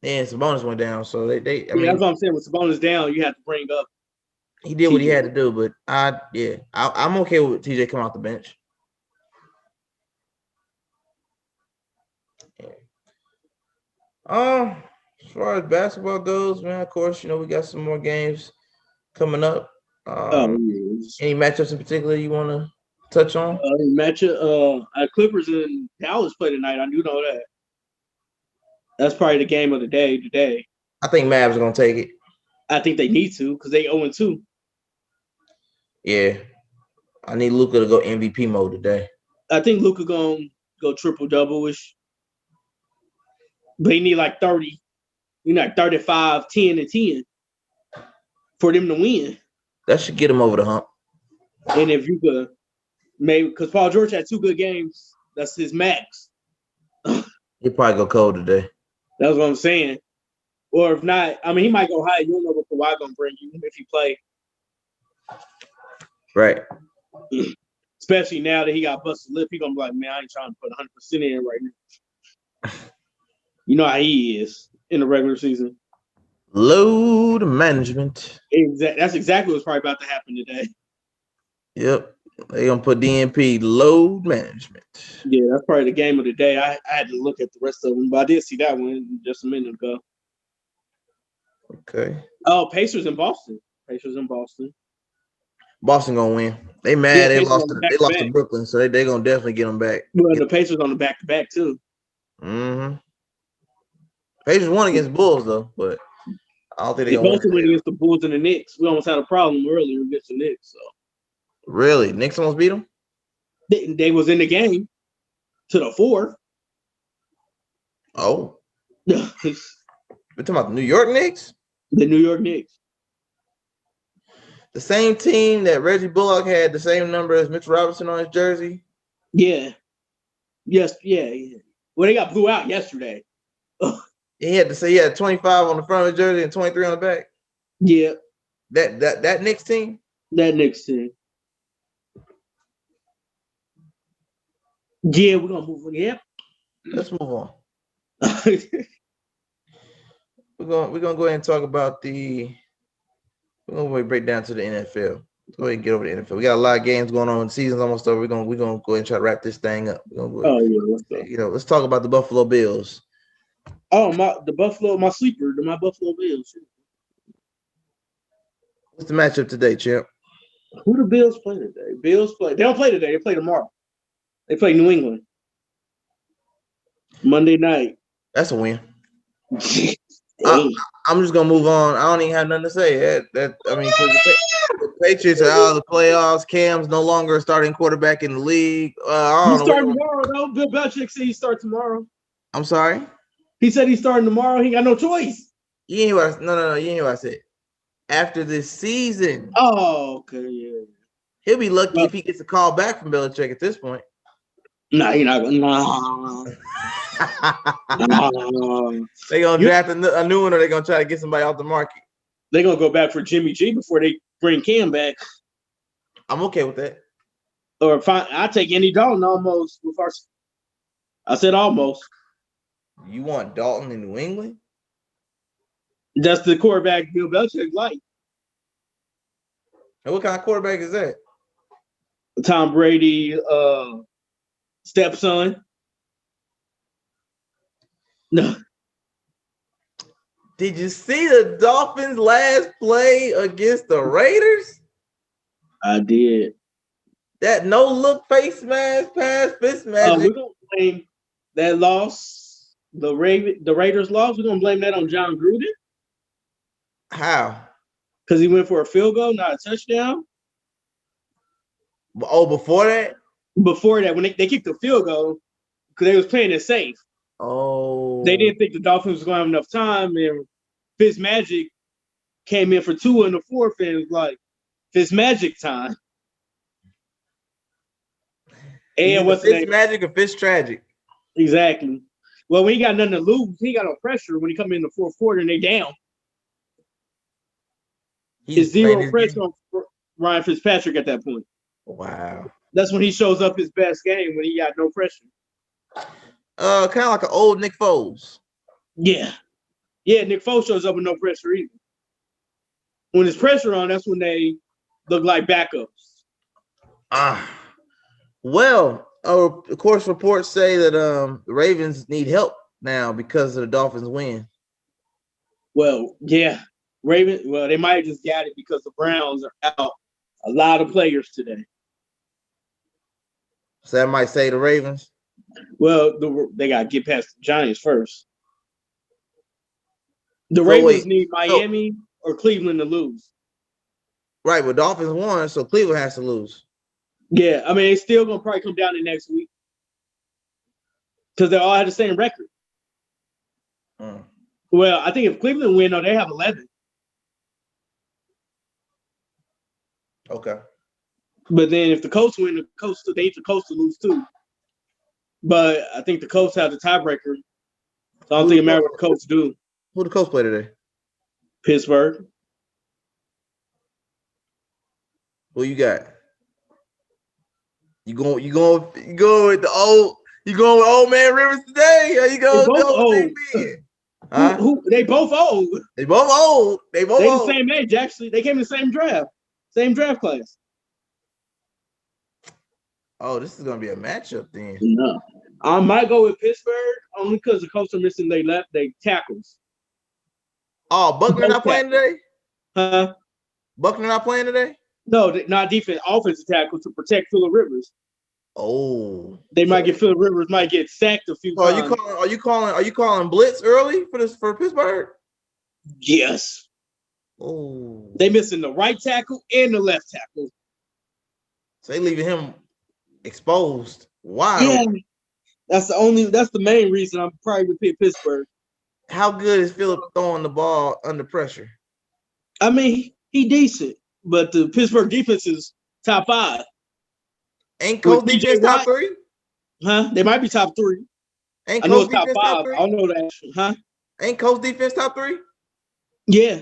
Speaker 1: Yeah, Sabonis went down, so I mean,
Speaker 2: that's what I'm saying. With Sabonis down, you have to bring up.
Speaker 1: He did what he had to do, but I'm okay with TJ coming off the bench. Yeah. As far as basketball goes, man, of course, we got some more games coming up. Any matchups in particular you want to touch on?
Speaker 2: Clippers and Dallas play tonight. I do know that. That's probably the game of the day today.
Speaker 1: I think Mavs are gonna take it.
Speaker 2: I think they need to because they 0-2.
Speaker 1: Yeah, I need Luka to go MVP mode today.
Speaker 2: I think Luka gonna go triple double-ish, but he need like 30. You know, 35, 10, and 10 for them to win.
Speaker 1: That should get him over the hump.
Speaker 2: And if you could, maybe because Paul George had 2 good games, that's his max.
Speaker 1: He'll probably go cold today.
Speaker 2: That's what I'm saying. Or if not, I mean, he might go high. You don't know what Kawhi gonna bring you if you play.
Speaker 1: Right.
Speaker 2: Especially now that he got busted lip, he gonna be like, man, I ain't trying to put 100% in right now. You know how he is in the regular season.
Speaker 1: Load management.
Speaker 2: That's exactly what's probably about to happen today.
Speaker 1: Yep. They're gonna put DNP load management.
Speaker 2: Yeah, that's probably the game of the day. I had to look at the rest of them, but I did see that one just a minute ago.
Speaker 1: Okay.
Speaker 2: Oh, Pacers in Boston.
Speaker 1: Boston gonna win. They mad. Yeah, they lost to Brooklyn, so they gonna definitely get them back.
Speaker 2: Well, the Pacers on the back-to-back too.
Speaker 1: Mm-hmm. Pacers won against Bulls though, but I don't think they're gonna
Speaker 2: win against the Bulls and the Knicks. We almost had a problem earlier against the Knicks. So
Speaker 1: really, Knicks almost beat them.
Speaker 2: They was in the game to the 4th.
Speaker 1: Oh, we're talking about the New York Knicks.
Speaker 2: The New York Knicks.
Speaker 1: The same team that Reggie Bullock had the same number as Mitchell Robinson on his jersey.
Speaker 2: Yeah. Yes. Yeah. Well, they got blew out yesterday.
Speaker 1: He had to say he had 25 on the front of his jersey and 23 on the back.
Speaker 2: Yeah.
Speaker 1: That Knicks team.
Speaker 2: That Knicks team. Yeah, we're gonna move on. Yep.
Speaker 1: Let's move on. We're gonna go ahead and talk about we're gonna break down to the NFL. Let's go ahead and get over the NFL. We got a lot of games going on. The season's almost over. We're gonna go ahead and try to wrap this thing up. Let's talk about the Buffalo Bills.
Speaker 2: Oh, my sleeper, my Buffalo Bills.
Speaker 1: What's the matchup today, champ?
Speaker 2: Who the Bills play today? They don't play today. They play tomorrow. They play New England. Monday night.
Speaker 1: That's a win. I'm just gonna move on. I don't even have nothing to say. The Patriots are out of the playoffs. Cam's no longer a starting quarterback in the league.
Speaker 2: He's starting tomorrow, though. Bill Belichick said he starts tomorrow.
Speaker 1: I'm sorry.
Speaker 2: He said he's starting tomorrow. He got no choice.
Speaker 1: You ain't hear what no. You ain't hear what I said. After this season.
Speaker 2: Oh, okay, yeah.
Speaker 1: He'll be lucky if he gets a call back from Belichick at this point.
Speaker 2: Nah, he's not gonna.
Speaker 1: They gonna draft a new one, or they gonna try to get somebody off the market.
Speaker 2: They gonna go back for Jimmy G before they bring Cam back.
Speaker 1: I'm okay with that.
Speaker 2: Or I take Andy Dalton almost. I said almost.
Speaker 1: You want Dalton in New England?
Speaker 2: That's the quarterback Bill Belichick like.
Speaker 1: And what kind of quarterback is that?
Speaker 2: Tom Brady, stepson. No.
Speaker 1: Did you see the Dolphins' last play against the Raiders?
Speaker 2: I did.
Speaker 1: That no-look face mask pass, fist magic.
Speaker 2: We're going to blame that loss, the Raiders loss. We're going to blame that on John Gruden.
Speaker 1: How?
Speaker 2: Because he went for a field goal, not a touchdown.
Speaker 1: Oh, before that?
Speaker 2: Before that, when they kicked the field goal, because they was playing it safe.
Speaker 1: Oh.
Speaker 2: They didn't think the Dolphins was going to have enough time, and Fitzmagic came in for 2 in the 4th, and it was like, Fitzmagic time. And what's the name?
Speaker 1: Fitzmagic or Fitztragic?
Speaker 2: Exactly. Well, when he got nothing to lose, he got no pressure when he come in the 4th quarter and they down. It's zero pressure on Ryan Fitzpatrick at that point.
Speaker 1: Wow.
Speaker 2: That's when he shows up his best game, when he got no pressure.
Speaker 1: Kind of like an old Nick Foles.
Speaker 2: Yeah. Nick Foles shows up with no pressure either. When there's pressure on, that's when they look like backups.
Speaker 1: Well, of course, reports say that the Ravens need help now because of the Dolphins' win.
Speaker 2: Well, yeah. Ravens, well, they might have just got it because the Browns are out a lot of players today.
Speaker 1: So that might say the Ravens.
Speaker 2: Well, they got to get past the Giants first. The Ravens need Miami or Cleveland to lose.
Speaker 1: Right, but Dolphins won, so Cleveland has to lose.
Speaker 2: Yeah, I mean, it's still going to probably come down to next week because they all have the same record. Well, I think if Cleveland win, they have 11.
Speaker 1: Okay.
Speaker 2: But then if the Colts win, they need the Colts to lose too. But I think the Colts have the tiebreaker. So I don't think it matters what the Colts do.
Speaker 1: Who the Colts play today?
Speaker 2: Pittsburgh.
Speaker 1: Who you got? You going with the old? You going with old man Rivers today? Or you going with the old man?
Speaker 2: Huh? They both old.
Speaker 1: They both old. They
Speaker 2: the same age, actually. They came in the same draft. Same draft class.
Speaker 1: Oh, this is gonna be a matchup then.
Speaker 2: No. I might go with Pittsburgh only because the Colts are missing they tackles.
Speaker 1: Oh, Buckner not playing today?
Speaker 2: Huh?
Speaker 1: Buckner not playing today?
Speaker 2: No, not defense, offensive tackle to protect Phillip Rivers.
Speaker 1: Oh,
Speaker 2: they might get Phillip Rivers might get sacked a few times.
Speaker 1: Are you calling blitz early for Pittsburgh?
Speaker 2: Yes.
Speaker 1: Oh,
Speaker 2: they missing the right tackle and the left tackle.
Speaker 1: So they leaving him exposed. Why?
Speaker 2: Yeah, that's the main reason I'm probably with Pittsburgh.
Speaker 1: How good is Phillip throwing the ball under pressure?
Speaker 2: I mean, he decent, but the Pittsburgh defense is top 5.
Speaker 1: Ain't Colts defense top 3?
Speaker 2: Huh? They might be top 3.
Speaker 1: Ain't Colts defense top 3?
Speaker 2: I don't know that. Huh?
Speaker 1: Ain't Colts defense top 3?
Speaker 2: Yeah.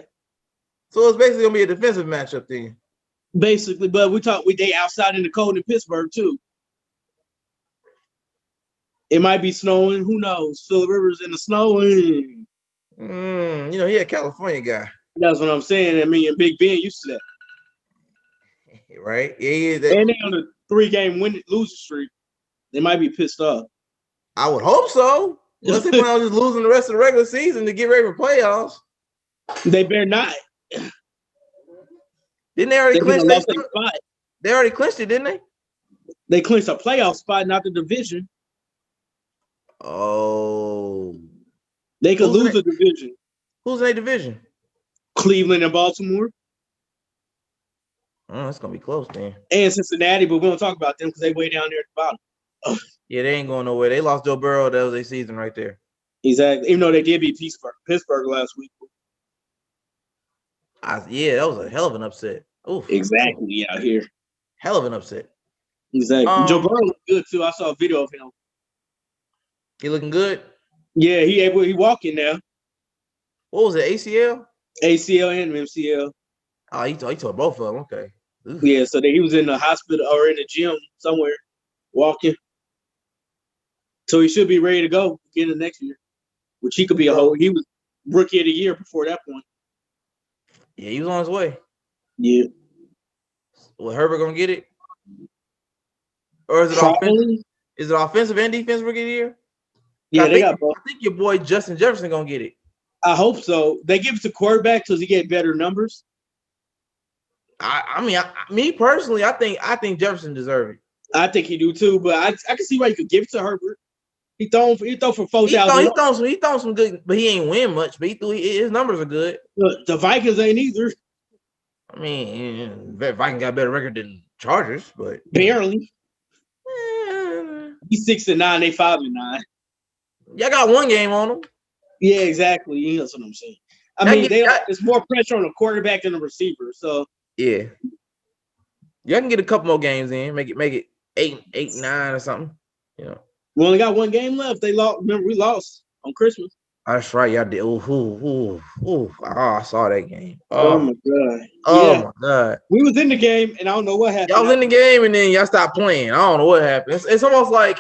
Speaker 1: So it's basically gonna be a defensive matchup then.
Speaker 2: Basically, but they outside in the cold in Pittsburgh too. It might be snowing. Who knows? Phillip Rivers in the snow.
Speaker 1: He a California guy.
Speaker 2: That's what I'm saying. I mean, Big Ben used to that.
Speaker 1: Right? Yeah.
Speaker 2: And they on a 3-game losing streak. They might be pissed off.
Speaker 1: I would hope so. Unless they plan on just losing the rest of the regular season to get ready for playoffs.
Speaker 2: They better not.
Speaker 1: Didn't they already clinch that spot? They already clinched it, didn't they?
Speaker 2: They clinched a playoff spot, not the division.
Speaker 1: Oh.
Speaker 2: They could lose the division.
Speaker 1: Who's in a division?
Speaker 2: Cleveland and Baltimore.
Speaker 1: Oh, that's gonna be close then.
Speaker 2: And Cincinnati, but we don't talk about them because they way down there at the bottom.
Speaker 1: Yeah, they ain't going nowhere. They lost Joe Burrow. That was their season right there.
Speaker 2: Exactly. Even though they did beat Pittsburgh last week.
Speaker 1: That was a hell of an upset. Oof.
Speaker 2: Exactly. Out here.
Speaker 1: Hell of an upset.
Speaker 2: Exactly. Joe Burrow looked good too. I saw a video of him.
Speaker 1: He looking good?
Speaker 2: Yeah, he walking now.
Speaker 1: What was it? ACL?
Speaker 2: ACL and MCL.
Speaker 1: Oh, he tore both of them. Okay.
Speaker 2: Oof. Yeah, so he was in the hospital or in the gym somewhere walking. So he should be ready to go beginning of next year. Which he could be he was rookie of the year before that point.
Speaker 1: Yeah, he was on his way.
Speaker 2: Yeah.
Speaker 1: Well, Herbert gonna get it? Or is it offensive? Is it offensive and defensive rookie of the year?
Speaker 2: Yeah, they got both.
Speaker 1: I think your boy Justin Jefferson gonna get it.
Speaker 2: I hope so. They give it to quarterback because he get better numbers.
Speaker 1: Me personally, I think Jefferson deserve it.
Speaker 2: I think he do too, but I can see why you could give it to Herbert. He throw for 4,000.
Speaker 1: He thrown some good, but he ain't win much. But his numbers are good.
Speaker 2: The Vikings ain't either.
Speaker 1: I mean, Vikings got a better record than Chargers, but
Speaker 2: barely. He's 6-9. They 5-9.
Speaker 1: Y'all got one game on them.
Speaker 2: Yeah, exactly. That's what I'm saying. It's more pressure on the quarterback than the receiver. So
Speaker 1: yeah, y'all can get a couple more games in. Make it 8-9 or something. You know.
Speaker 2: We only got one game left. They lost. Remember, we lost on Christmas.
Speaker 1: That's right. Y'all did. Oh, I saw that game.
Speaker 2: Oh my god.
Speaker 1: My god.
Speaker 2: We was in the game, and I don't know what happened.
Speaker 1: Y'all was in the game, and then y'all stopped playing. I don't know what happened. It's almost like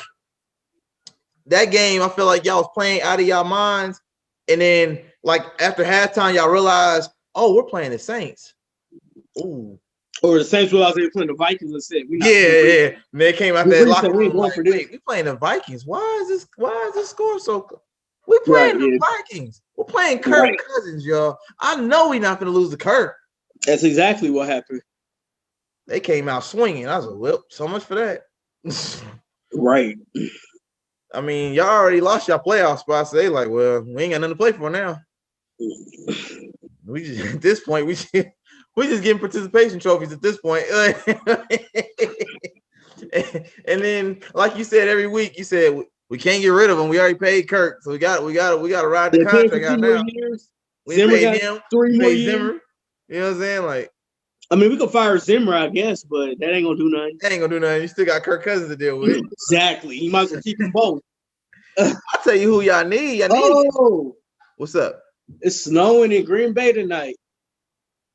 Speaker 1: that game, I feel like y'all was playing out of y'all minds, and then like after halftime, y'all realized, oh, we're playing the Saints. Ooh.
Speaker 2: Or the Saints realized they were playing the Vikings and said,
Speaker 1: yeah. And they came out there locker room
Speaker 2: like,
Speaker 1: wait, we playing the Vikings. Why is this score so? We playing the Vikings. We're playing Kirk Cousins, y'all. I know we're not going to lose to Kirk.
Speaker 2: That's exactly what happened.
Speaker 1: They came out swinging. I was like, well, so much for that.
Speaker 2: Right.
Speaker 1: I mean, y'all already lost your playoff spots. So they like, well, we ain't got nothing to play for now. We just at this point, we just getting participation trophies at this point. And then, like you said, every week you said we can't get rid of him. We already paid Kirk, so we got to ride the contract out now. We paid him
Speaker 2: 3 more years.
Speaker 1: Zimmer. You know what I'm saying? Like,
Speaker 2: I mean, we could fire Zimmer, I guess, but that ain't gonna do nothing.
Speaker 1: That ain't gonna do nothing. You still got Kirk Cousins to deal with.
Speaker 2: Exactly. You might as well keep them both.
Speaker 1: I'll tell you who y'all need. What's up?
Speaker 2: It's snowing in Green Bay tonight.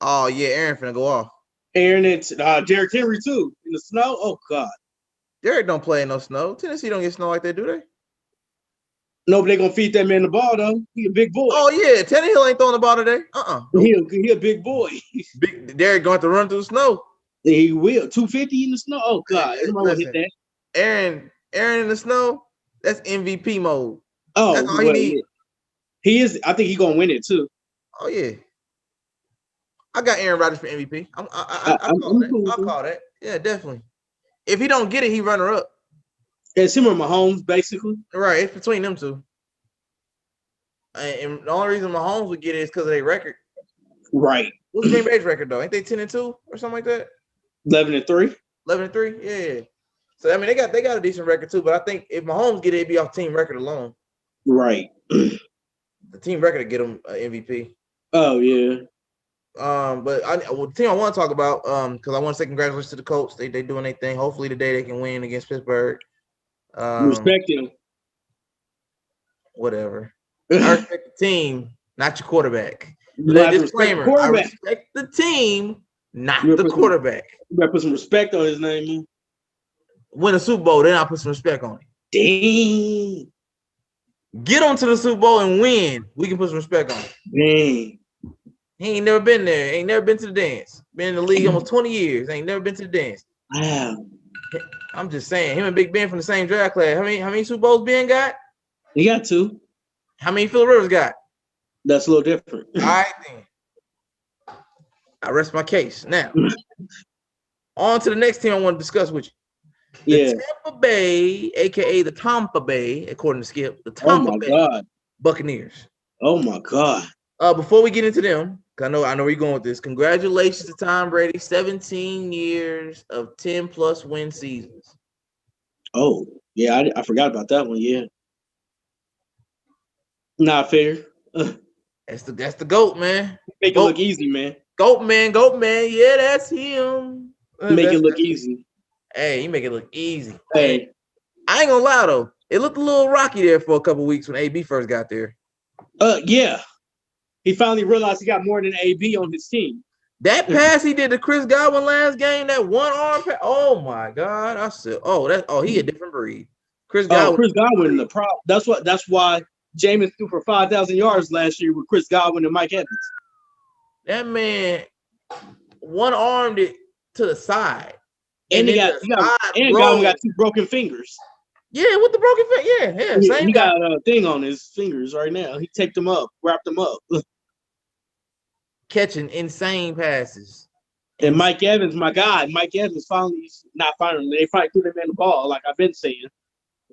Speaker 1: Oh yeah, Aaron finna go off.
Speaker 2: Aaron and Derrick Henry too in the snow. Oh God.
Speaker 1: Derrick don't play in no snow. Tennessee don't get snow like they do, they?
Speaker 2: No, but they gonna feed that man the ball though. He a big boy.
Speaker 1: Oh yeah, Tannehill ain't throwing the ball today.
Speaker 2: Nope. He a big boy.
Speaker 1: Derrick going to run through the snow.
Speaker 2: He will. 250 in the snow. Oh God, everybody hit that.
Speaker 1: Aaron in the snow. That's MVP mode.
Speaker 2: Oh,
Speaker 1: that's all he needs.
Speaker 2: He is. I think he's gonna win it too.
Speaker 1: Oh yeah. I got Aaron Rodgers for MVP. I'll call that. Yeah, definitely. If he don't get it, he runner up.
Speaker 2: It's him or Mahomes, basically.
Speaker 1: Right. It's between them two. And the only reason Mahomes would get it is because of their record.
Speaker 2: Right.
Speaker 1: What's Green Bay's record though? Ain't they 10-2 or something like that?
Speaker 2: 11-3.
Speaker 1: 11-3. Yeah. So I mean, they got a decent record too. But I think if Mahomes get it, it'd be off team record alone.
Speaker 2: Right.
Speaker 1: The team record to get him MVP.
Speaker 2: Oh yeah.
Speaker 1: But the team I want to talk about, because I want to say congratulations to the Colts. They doing their thing. Hopefully today they can win against Pittsburgh.
Speaker 2: Respect them.
Speaker 1: Whatever. I respect the team, not your quarterback. Disclaimer: I respect the team, not the quarterback.
Speaker 2: You better put some respect on his name, man.
Speaker 1: Win a Super Bowl, then I'll put some respect on it.
Speaker 2: Dang.
Speaker 1: Get on to the Super Bowl and win. We can put some respect on it.
Speaker 2: Dang.
Speaker 1: He ain't never been there. Ain't never been to the dance. Been in the league almost 20 years. Ain't never been to the dance.
Speaker 2: Wow.
Speaker 1: I'm just saying, him and Big Ben from the same draft class. How many Super Bowls Ben got?
Speaker 2: He got 2.
Speaker 1: How many Phillip Rivers got?
Speaker 2: That's a little different.
Speaker 1: All right, then. I rest my case. Now, on to the next team I want to discuss with you. The Tampa Bay, a.k.a. the Tampa Bay, according to Skip, the Tampa Bay Buccaneers.
Speaker 2: Oh, my God.
Speaker 1: Before we get into them, I know where you're going with this. Congratulations to Tom Brady, 17 years of 10-plus win seasons.
Speaker 2: Oh, yeah, I forgot about that one, yeah. Not fair.
Speaker 1: That's the GOAT, man.
Speaker 2: Make it look easy, man.
Speaker 1: GOAT man. Yeah, that's him.
Speaker 2: Make it look easy.
Speaker 1: Hey, you make it look easy.
Speaker 2: Hey.
Speaker 1: I ain't gonna lie, though. It looked a little rocky there for a couple weeks when AB first got there.
Speaker 2: Yeah. He finally realized he got more than AB on his team.
Speaker 1: That pass he did to Chris Godwin last game, that one arm pass. Oh my God! I said, he a different breed. Chris
Speaker 2: Godwin, the problem. That's why Jameis threw for 5,000 yards last year with Chris Godwin and Mike Evans.
Speaker 1: That man one-armed it to the side,
Speaker 2: and Godwin got 2 broken fingers.
Speaker 1: Yeah, with the broken finger. Yeah. Same
Speaker 2: he got a thing on his fingers right now. He taped them up, wrapped them up.
Speaker 1: Catching insane passes.
Speaker 2: And Mike Evans, my guy, finally they finally threw him in the ball, like I've been saying.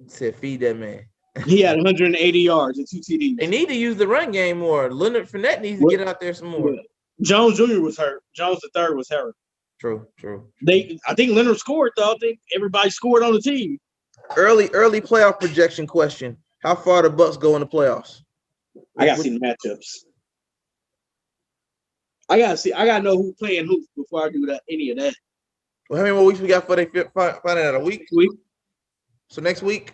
Speaker 1: Said feed that man.
Speaker 2: He had 180 yards and 2 TDs.
Speaker 1: They need to use the run game more. Leonard Fournette needs to get out there some more.
Speaker 2: Jones Jr. was hurt. Jones III was hurt.
Speaker 1: True.
Speaker 2: I think Leonard scored, though. I think everybody scored on the team.
Speaker 1: Early playoff projection question. How far the Bucs go in the playoffs?
Speaker 2: I gotta see the matchups. I gotta know who's playing who before I do any of that.
Speaker 1: Well, how many more weeks we got for they find out? A week? So next week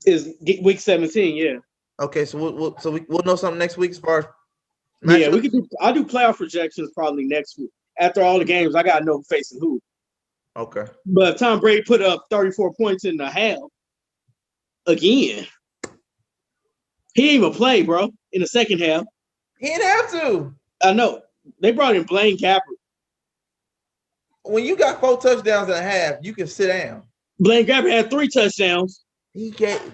Speaker 2: is week 17. Yeah.
Speaker 1: Okay, so we'll know something next week as far as
Speaker 2: matchups? Yeah, we could do. I'll do playoff projections probably next week. After all the games, I gotta know who facing who. Okay. But Tom Brady put up 34 points in the half again. He didn't even play, bro, in the second half.
Speaker 1: He didn't have to.
Speaker 2: I know. They brought in Blaine Gabbert.
Speaker 1: When you got 4 touchdowns and a half, you can sit down.
Speaker 2: Blaine Gabbert had 3 touchdowns.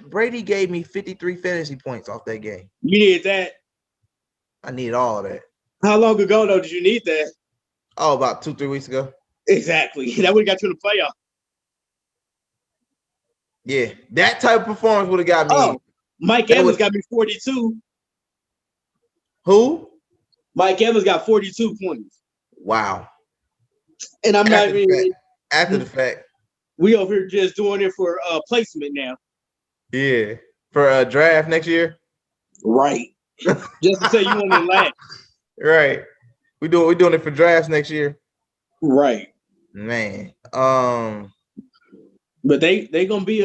Speaker 1: Brady gave me 53 fantasy points off that game.
Speaker 2: You needed that.
Speaker 1: I needed all of that.
Speaker 2: How long ago though did you need that?
Speaker 1: Oh, about 2-3 weeks ago.
Speaker 2: Exactly. That would have got you in the playoff.
Speaker 1: Yeah, that type of performance would have got me.
Speaker 2: Oh, Mike Evans got me 42.
Speaker 1: Who?
Speaker 2: Mike Evans got 42 points.
Speaker 1: Wow.
Speaker 2: And I'm not even
Speaker 1: after the fact.
Speaker 2: We over here just doing it for placement now.
Speaker 1: Yeah. For a draft next year.
Speaker 2: Right. Just to say you want to laugh.
Speaker 1: Right. We're doing it for drafts next year.
Speaker 2: Right.
Speaker 1: Man.
Speaker 2: But they gonna be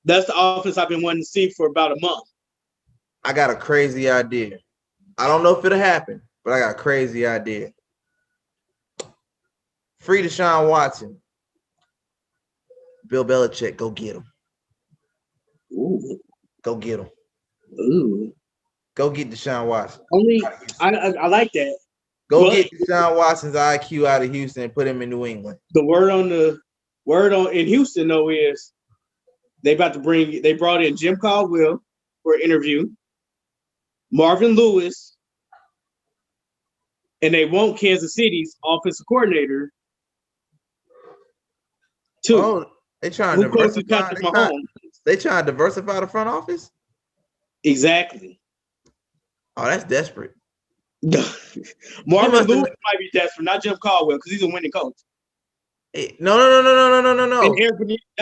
Speaker 2: that's the offense I've been wanting to see for about a month.
Speaker 1: I got a crazy idea. I don't know if it'll happen, but I got a crazy idea. Free Deshaun Watson. Bill Belichick, go get him.
Speaker 2: Ooh.
Speaker 1: Go get him.
Speaker 2: Ooh.
Speaker 1: Go get Deshaun Watson.
Speaker 2: I like that.
Speaker 1: Go get Deshaun Watson's IQ out of Houston and put him in New England.
Speaker 2: The word on in Houston though is they brought in Jim Caldwell for an interview, Marvin Lewis, and they want Kansas City's offensive coordinator too.
Speaker 1: Oh, they trying to diversify. They trying to diversify the front office.
Speaker 2: Exactly.
Speaker 1: Oh, that's desperate.
Speaker 2: Marvin Lewis might be desperate, not Jim Caldwell, because he's a winning coach.
Speaker 1: No.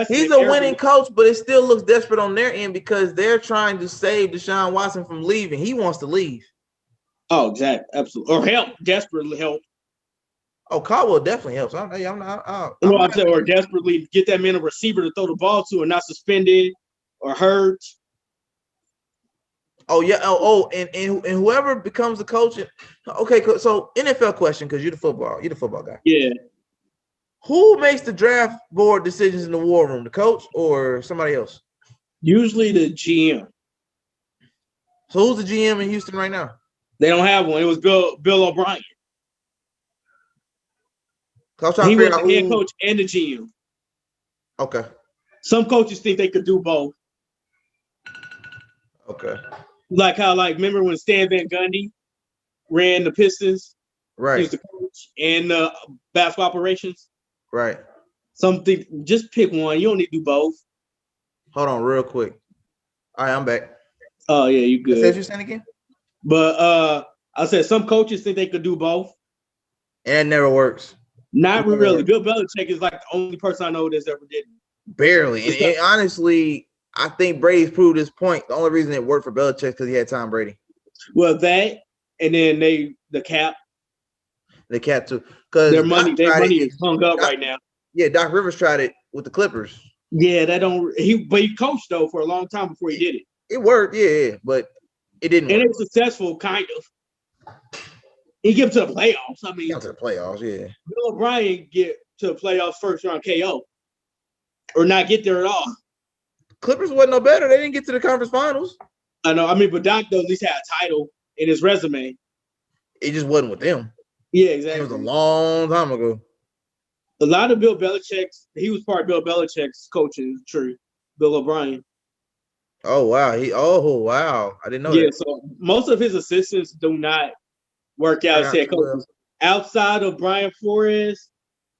Speaker 1: He's a winning coach, but it still looks desperate on their end because they're trying to save Deshaun Watson from leaving. He wants to leave.
Speaker 2: Oh, exactly. Absolutely. Or help. Desperately help.
Speaker 1: Oh, Caldwell definitely helps.
Speaker 2: Or desperately get that man a receiver to throw the ball to and not suspended or hurt.
Speaker 1: Oh, yeah. And whoever becomes the coach. Okay, so NFL question, because you're the football guy.
Speaker 2: Yeah.
Speaker 1: Who makes the draft board decisions in the war room, the coach or somebody else?
Speaker 2: Usually the GM.
Speaker 1: So who's the GM in Houston right now?
Speaker 2: They don't have one. It was Bill O'Brien. He was the head coach and the GM.
Speaker 1: Okay.
Speaker 2: Some coaches think they could do both.
Speaker 1: Okay.
Speaker 2: Like how, remember when Stan Van Gundy ran the Pistons?
Speaker 1: Right.
Speaker 2: He was the coach and the basketball operations.
Speaker 1: Right.
Speaker 2: Something. Just pick one. You don't need to do both.
Speaker 1: Hold on, real quick. All right, I'm back.
Speaker 2: Oh yeah, you good?
Speaker 1: Say what you're saying again.
Speaker 2: But I said some coaches think they could do both.
Speaker 1: And it never works.
Speaker 2: Not really. Bill Belichick is like the only person I know that's ever did it.
Speaker 1: Barely. And honestly, I think Brady's proved his point. The only reason it worked for Belichick is because he had Tom Brady.
Speaker 2: Well, that and then the cap.
Speaker 1: The cap too. Because
Speaker 2: their money is hung up right now.
Speaker 1: Yeah, Doc Rivers tried it with the Clippers.
Speaker 2: Yeah, but he coached though for a long time before he did it.
Speaker 1: It worked, yeah, but it didn't work.
Speaker 2: It was successful, kind of. He get to the playoffs. I mean,
Speaker 1: got to the playoffs, yeah.
Speaker 2: Bill O'Brien get to the playoffs first round KO, or not get there at all.
Speaker 1: Clippers wasn't no better. They didn't get to the conference finals.
Speaker 2: I know. I mean, but Doc though at least had a title in his resume.
Speaker 1: It just wasn't with them.
Speaker 2: Yeah, exactly.
Speaker 1: It was a long time ago.
Speaker 2: A lot of he was part of Bill Belichick's coaching tree. Bill O'Brien.
Speaker 1: Oh wow! I didn't know that.
Speaker 2: Yeah, so most of his assistants do not work out as head coaches. Outside of Brian Flores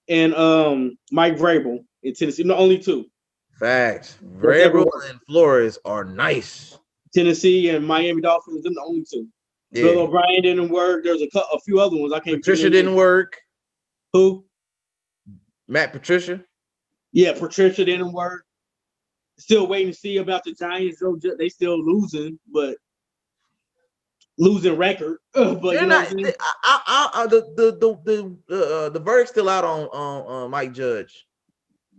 Speaker 2: and Mike Vrabel in Tennessee, no, only two.
Speaker 1: Facts. Vrabel and Flores are nice.
Speaker 2: Tennessee and Miami Dolphins, them the only two. Yeah. Bill O'Brien didn't work. There's a few other ones. I can't.
Speaker 1: Patricia didn't work.
Speaker 2: Who?
Speaker 1: Matt Patricia.
Speaker 2: Yeah, Patricia didn't work. Still waiting to see about the Giants. They still losing, but losing record. But
Speaker 1: they're not. The verdict's still out on Mike Judge.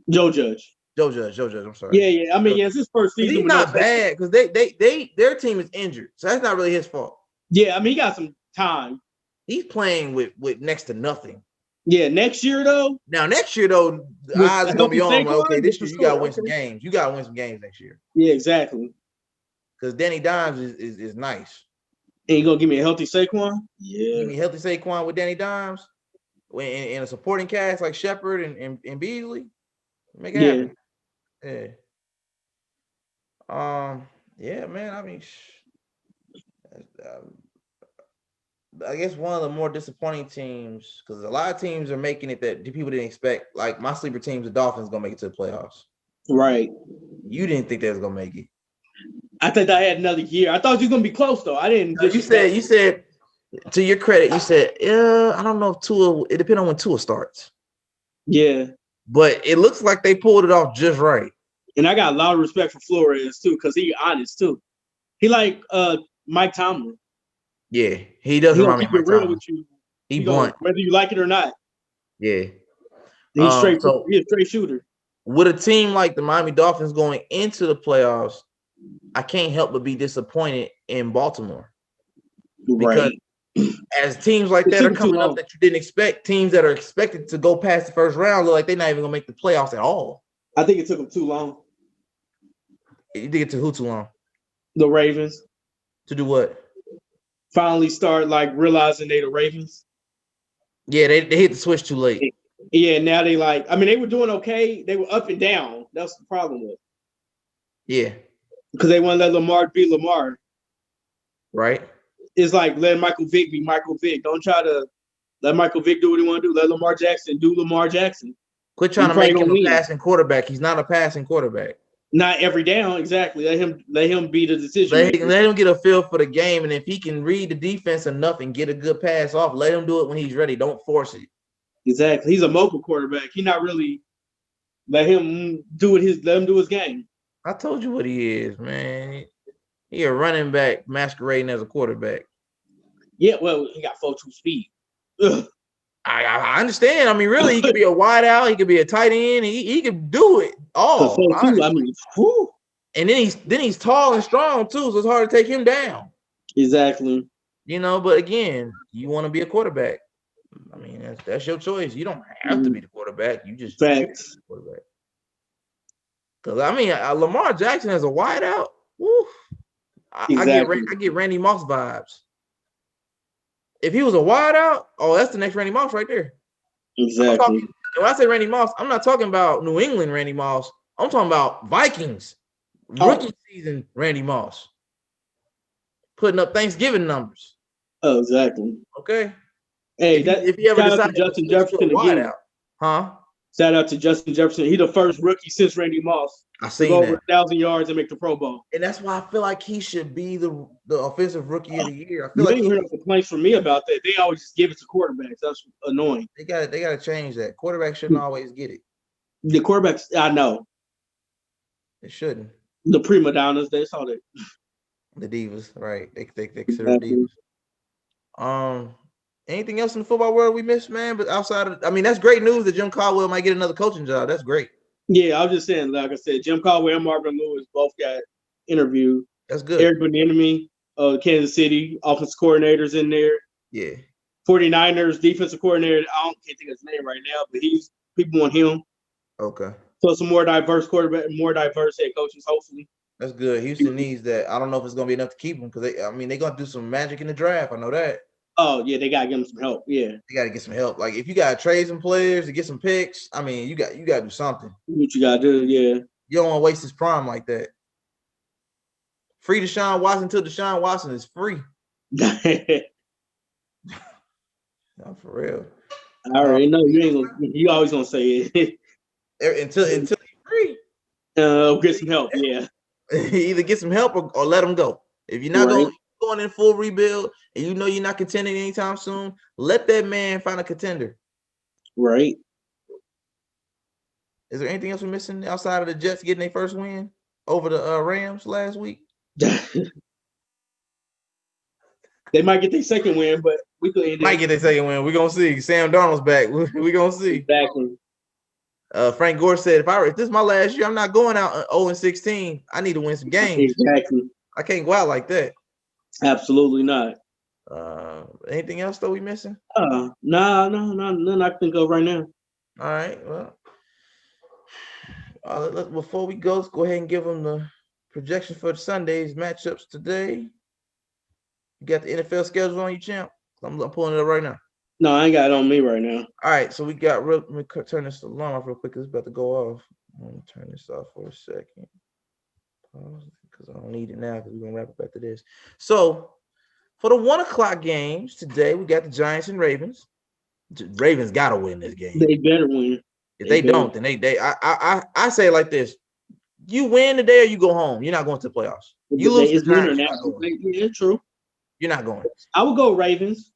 Speaker 2: Joe Judge.
Speaker 1: I'm sorry.
Speaker 2: Yeah. I mean, it's his first season.
Speaker 1: He's not bad because their team is injured, so that's not really his fault.
Speaker 2: Yeah, I mean, he got some time.
Speaker 1: He's playing with next to nothing.
Speaker 2: Yeah, next year though.
Speaker 1: Now next year though, the odds are gonna be on. Okay, this year you gotta win some games. You gotta win some games next year.
Speaker 2: Yeah, exactly.
Speaker 1: because Danny Dimes is nice.
Speaker 2: And you gonna give me a healthy Saquon?
Speaker 1: Yeah. Give me a healthy Saquon with Danny Dimes in a supporting cast like Shepard and Beasley. Make it happen. Yeah. Yeah, man. I mean, I guess one of the more disappointing teams, because a lot of teams are making it that people didn't expect. Like my sleeper teams, the Dolphins, gonna make it to the playoffs.
Speaker 2: Right.
Speaker 1: You didn't think they was gonna make it.
Speaker 2: I think I had another year. I thought you were gonna be close though. I didn't.
Speaker 1: You said, to your credit, you said, yeah, I don't know if Tua. It depends on when Tua starts.
Speaker 2: Yeah.
Speaker 1: But it looks like they pulled it off just right.
Speaker 2: And I got a lot of respect for Flores too, because he's honest too. He like Mike Tomlin.
Speaker 1: Yeah, he does remind me of Mike Tomlin.
Speaker 2: With you.
Speaker 1: He blunt,
Speaker 2: whether you like it or not.
Speaker 1: Yeah,
Speaker 2: he's straight. So he's a straight shooter.
Speaker 1: With a team like the Miami Dolphins going into the playoffs, I can't help but be disappointed in Baltimore. Because as teams like that are coming up that you didn't expect, teams that are expected to go past the first round look like they're not even gonna make the playoffs at all.
Speaker 2: I think it took them too long.
Speaker 1: You think it took who too long?
Speaker 2: The Ravens.
Speaker 1: To do what?
Speaker 2: Finally start like realizing they the Ravens.
Speaker 1: Yeah, they hit the switch too late.
Speaker 2: Yeah, now they like, I mean, they were doing okay. They were up and down. That's the problem with.
Speaker 1: Yeah.
Speaker 2: Because they want to let Lamar be Lamar.
Speaker 1: Right.
Speaker 2: It's like letting Michael Vick be Michael Vick. Don't try to let Michael Vick do what he want to do. Let Lamar Jackson do Lamar Jackson.
Speaker 1: Quit trying to make him a passing quarterback. He's not a passing quarterback.
Speaker 2: Not every down, exactly. Let him be the decision.
Speaker 1: Let him get a feel for the game, and if he can read the defense enough and get a good pass off, let him do it when he's ready. Don't force it.
Speaker 2: Exactly. He's a mobile quarterback. He's not really let him do his game.
Speaker 1: I told you what he is, man. He a running back masquerading as a quarterback.
Speaker 2: Yeah, well, he got 4.2 speed. Ugh.
Speaker 1: I understand. I mean, really, he could be a wide out. He could be a tight end. He could do it all.
Speaker 2: 4.2, I mean, whew.
Speaker 1: And then he's tall and strong too, so it's hard to take him down.
Speaker 2: Exactly.
Speaker 1: You know, but again, you want to be a quarterback. I mean, that's your choice. You don't have to be the quarterback. You just
Speaker 2: facts.
Speaker 1: Quarterback. Because I mean, Lamar Jackson as a wide out. Woo,
Speaker 2: exactly.
Speaker 1: I get Randy Moss vibes. If he was a wide out, oh, that's the next Randy Moss right there.
Speaker 2: Exactly.
Speaker 1: When I say Randy Moss, I'm not talking about New England Randy Moss. I'm talking about Vikings rookie season Randy Moss putting up Thanksgiving numbers.
Speaker 2: Oh, exactly.
Speaker 1: Okay.
Speaker 2: Hey, if he ever decided Justin Jefferson again,
Speaker 1: out. Huh?
Speaker 2: Shout out to Justin Jefferson. He's the first rookie since Randy Moss.
Speaker 1: I seen
Speaker 2: go
Speaker 1: that.
Speaker 2: over 1,000 yards and make the Pro Bowl.
Speaker 1: And that's why I feel like he should be the offensive rookie of the year. I feel
Speaker 2: like you hear complaints from me about that. They always just give it to quarterbacks. That's annoying.
Speaker 1: They got to change that. Quarterbacks shouldn't always get it.
Speaker 2: The quarterbacks, I know.
Speaker 1: It shouldn't.
Speaker 2: The prima donnas, they saw that.
Speaker 1: The divas, right? They consider divas. Anything else in the football world we missed, man? But outside of, I mean, that's great news that Jim Caldwell might get another coaching job. That's great.
Speaker 2: Yeah, I was just saying, like I said, Jim Caldwell and Marvin Lewis both got interviewed.
Speaker 1: That's good.
Speaker 2: Eric Bieniemy, Kansas City, offensive coordinators in there.
Speaker 1: Yeah.
Speaker 2: 49ers defensive coordinator. Can't think of his name right now, but people want him.
Speaker 1: Okay.
Speaker 2: So some more diverse quarterback, more diverse head coaches, hopefully.
Speaker 1: That's good. Houston needs that. I don't know if it's gonna be enough to keep them because they're gonna do some magic in the draft. I know that.
Speaker 2: Oh yeah, they gotta give them some help. Yeah,
Speaker 1: they gotta get some help. Like if you gotta trade some players to get some picks, I mean, you gotta do something.
Speaker 2: What you gotta do, yeah.
Speaker 1: You don't want to waste his prime like that. Free Deshaun Watson till Deshaun Watson is free. No, for real.
Speaker 2: I already know you always gonna say it.
Speaker 1: until he's free.
Speaker 2: Get some help, yeah.
Speaker 1: Either get some help or let him go. If you're not going in full rebuild and you know you're not contending anytime soon, let that man find a contender.
Speaker 2: Right.
Speaker 1: Is there anything else we're missing outside of the Jets getting their first win over the Rams last week?
Speaker 2: They might get their second win, but we could end
Speaker 1: might get their second win. We're gonna see. Sam Darnold's back. We're gonna see.
Speaker 2: Exactly.
Speaker 1: Frank Gore said, if this is my last year, I'm not going out 0-16. I need to win some games.
Speaker 2: Exactly.
Speaker 1: I can't go out like that.
Speaker 2: Absolutely not.
Speaker 1: Anything else that we missing?
Speaker 2: No, none I can think of right now.
Speaker 1: All right. Well, before we go, let's go ahead and give them the projection for the Sunday's matchups today. You got the NFL schedule on you, champ? I'm pulling it up right now.
Speaker 2: No, I ain't got it on me right now.
Speaker 1: All right, so we got. Let me turn this alarm off real quick. It's about to go off. I'm gonna turn this off for a second. Because I don't need it now because we're going to wrap up after this. So, for the 1 o'clock games today, we got the Giants and Ravens. Ravens got to win this game.
Speaker 2: They better win.
Speaker 1: If they don't, then I say it like this. You win today or you go home. You're not going to the playoffs. You lose to the Giants, you're not going.
Speaker 2: Yeah, true.
Speaker 1: You're not going.
Speaker 2: I would go Ravens.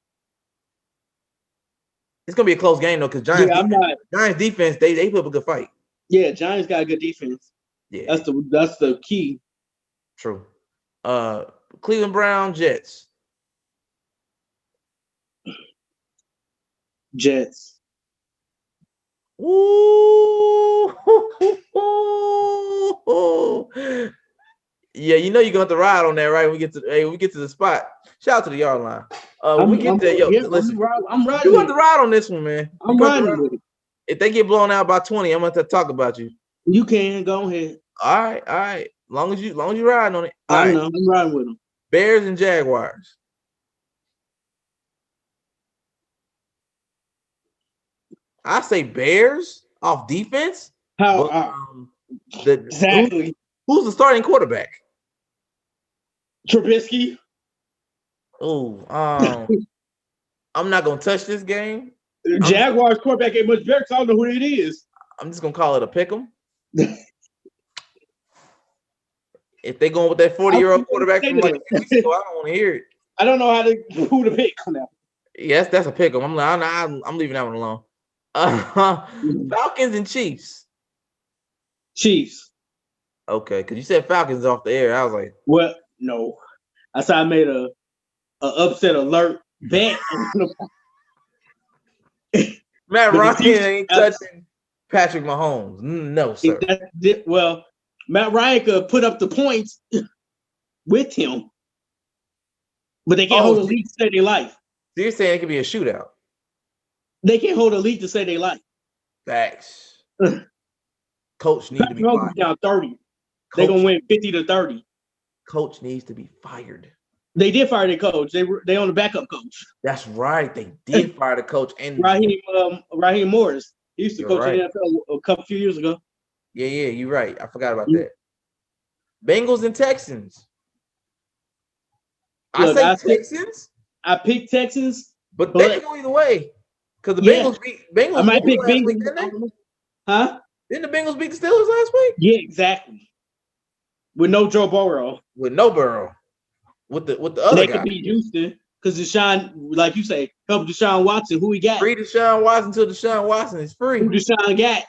Speaker 1: It's going to be a close game, though, because Giants defense, they put up a good fight.
Speaker 2: Yeah, Giants got a good defense.
Speaker 1: Yeah.
Speaker 2: That's the key.
Speaker 1: True. Cleveland Brown Jets.
Speaker 2: Jets.
Speaker 1: Ooh. Yeah, you know you're gonna have to ride on that, right? When we get to the spot. Shout out to the yard line. When we get there, listen.
Speaker 2: I'm riding.
Speaker 1: You want to ride on this one, man.
Speaker 2: I'm riding with it.
Speaker 1: If they get blown out by 20, I'm gonna have to talk about you.
Speaker 2: You can go ahead.
Speaker 1: All right. Long as you riding on it.
Speaker 2: I know. I'm riding with them.
Speaker 1: Bears and Jaguars. I say Bears off defense.
Speaker 2: Exactly.
Speaker 1: Who's the starting quarterback?
Speaker 2: Trubisky.
Speaker 1: Oh, I'm not gonna touch this game.
Speaker 2: Jaguars quarterback ain't much better. I don't know who it is.
Speaker 1: I'm just gonna call it a pick'em. If they going with that 40-year-old quarterback from like 2 weeks ago, I don't want to hear it.
Speaker 2: I don't know who to pick now.
Speaker 1: Yes, that's a pick'em. I'm leaving that one alone. Falcons and Chiefs.
Speaker 2: Chiefs.
Speaker 1: Okay, because you said Falcons off the air. I was like,
Speaker 2: well, no. I said I made a upset alert bet.
Speaker 1: Matt Ryan ain't touching Patrick Mahomes. No, sir.
Speaker 2: Well, Matt Ryan could put up the points with him, but they can't hold a lead to say they life.
Speaker 1: So you're saying it could be a shootout?
Speaker 2: They can't hold a lead to say they life.
Speaker 1: Facts. Coach needs to be fired.
Speaker 2: Down 30. They're gonna win 50-30.
Speaker 1: Coach needs to be fired.
Speaker 2: They did fire their coach. They on the backup coach.
Speaker 1: That's right. They did fire the coach. And
Speaker 2: Raheem Morris. He used to coach in the NFL a few years ago.
Speaker 1: Yeah, you're right. I forgot about that. Bengals and Texans.
Speaker 2: Look,
Speaker 1: I say Texans.
Speaker 2: I picked Texans,
Speaker 1: but they can go either way. Because the Bengals beat Bengals.
Speaker 2: I might pick Bengals.
Speaker 1: Huh? Didn't the Bengals beat the Steelers last week?
Speaker 2: Yeah, exactly. With no Joe Burrow.
Speaker 1: With no Burrow. With the other
Speaker 2: they
Speaker 1: guy.
Speaker 2: They could beat Houston because Deshaun, like you say, help Deshaun Watson. Who he got?
Speaker 1: Free Deshaun Watson until Deshaun Watson is free.
Speaker 2: Who Deshaun got?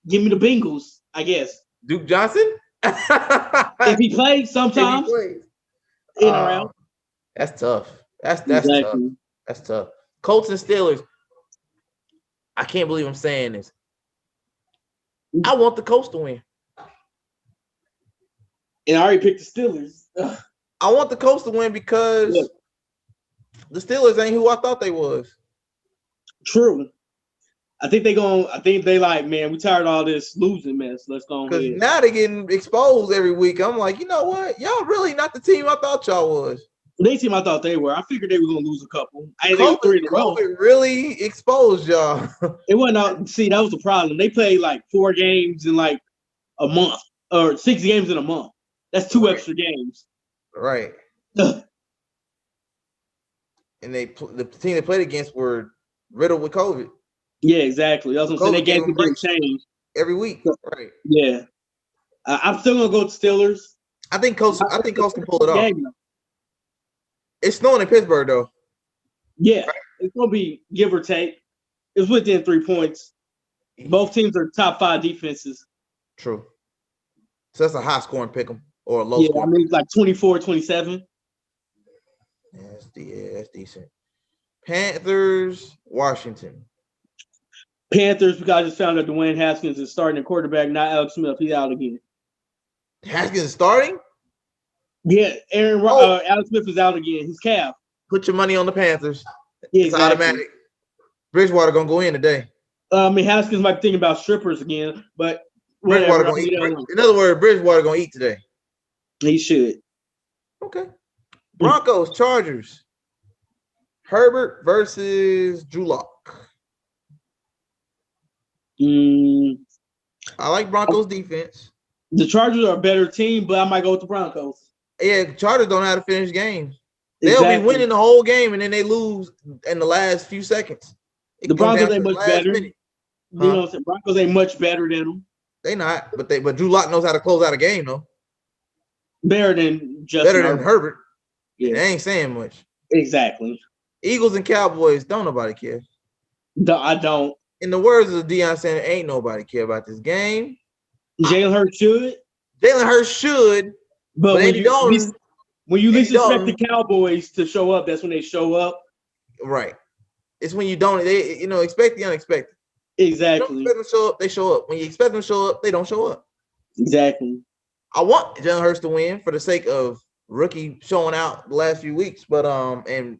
Speaker 2: Give me the Bengals, I guess.
Speaker 1: Duke Johnson?
Speaker 2: If he plays sometimes. In around.
Speaker 1: That's tough. That's exactly. Tough. That's tough. Colts and Steelers. I can't believe I'm saying this. I want the Colts to win.
Speaker 2: And I already picked the Steelers.
Speaker 1: I want the Colts to win because the Steelers ain't who I thought they was.
Speaker 2: True. I think they like, man, we tired of all this losing mess. Let's go.
Speaker 1: Because now they're getting exposed every week. I'm like, you know what? Y'all really not the team I thought y'all was.
Speaker 2: The team I thought they were. I figured they were going to lose a couple. I think 3 in a row.
Speaker 1: COVID really exposed y'all.
Speaker 2: It wasn't out. See, that was the problem. They played like 4 games in like a month or 6 games in a month. That's 2 extra games.
Speaker 1: Right. And the team they played against were riddled with COVID.
Speaker 2: Yeah, exactly. I was going to say they games could change
Speaker 1: every week. Right.
Speaker 2: Yeah. I'm still going to go to Steelers.
Speaker 1: I think Coach can pull it off. It's snowing in Pittsburgh, though.
Speaker 2: Yeah, it's going to be give or take. It's within 3 points. Both teams are top 5 defenses.
Speaker 1: True. So that's a high-scoring pick'em or a low scoring.
Speaker 2: Yeah, I mean, like 24-27.
Speaker 1: Yeah, that's decent. Panthers, Washington.
Speaker 2: Panthers, because I just found out Dwayne Haskins is starting at quarterback, not Alex Smith. He's out again.
Speaker 1: Haskins is starting?
Speaker 2: Yeah, Alex Smith is out again. His calf.
Speaker 1: Put your money on the Panthers.
Speaker 2: Yeah,
Speaker 1: it's automatic. Bridgewater gonna go in today.
Speaker 2: Haskins might be thinking about strippers again, but
Speaker 1: Bridgewater gonna eat. In other words, Bridgewater gonna eat today.
Speaker 2: He should.
Speaker 1: Okay. Broncos, Chargers. Herbert versus Drew Lock. I like Broncos defense.
Speaker 2: The Chargers are a better team, but I might go with the Broncos.
Speaker 1: Yeah, Chargers don't know how to finish games. They'll be winning the whole game and then they lose in the last few seconds.
Speaker 2: The Broncos ain't much better. You know, Broncos ain't much better than them.
Speaker 1: They not, but Drew Lock knows how to close out a game though.
Speaker 2: Better than
Speaker 1: Herbert.
Speaker 2: Yeah,
Speaker 1: they ain't saying much.
Speaker 2: Exactly.
Speaker 1: Eagles and Cowboys, don't nobody care.
Speaker 2: I don't.
Speaker 1: In the words of Deion Sanders, ain't nobody care about this game.
Speaker 2: Jalen Hurts should.
Speaker 1: But
Speaker 2: when you least expect the Cowboys to show up, that's when they show up.
Speaker 1: Right. It's when you don't, expect the unexpected.
Speaker 2: Exactly.
Speaker 1: You don't expect them to show up, they show up. When you expect them to show up, they don't show up.
Speaker 2: Exactly.
Speaker 1: I want Jalen Hurts to win for the sake of rookie showing out the last few weeks, but and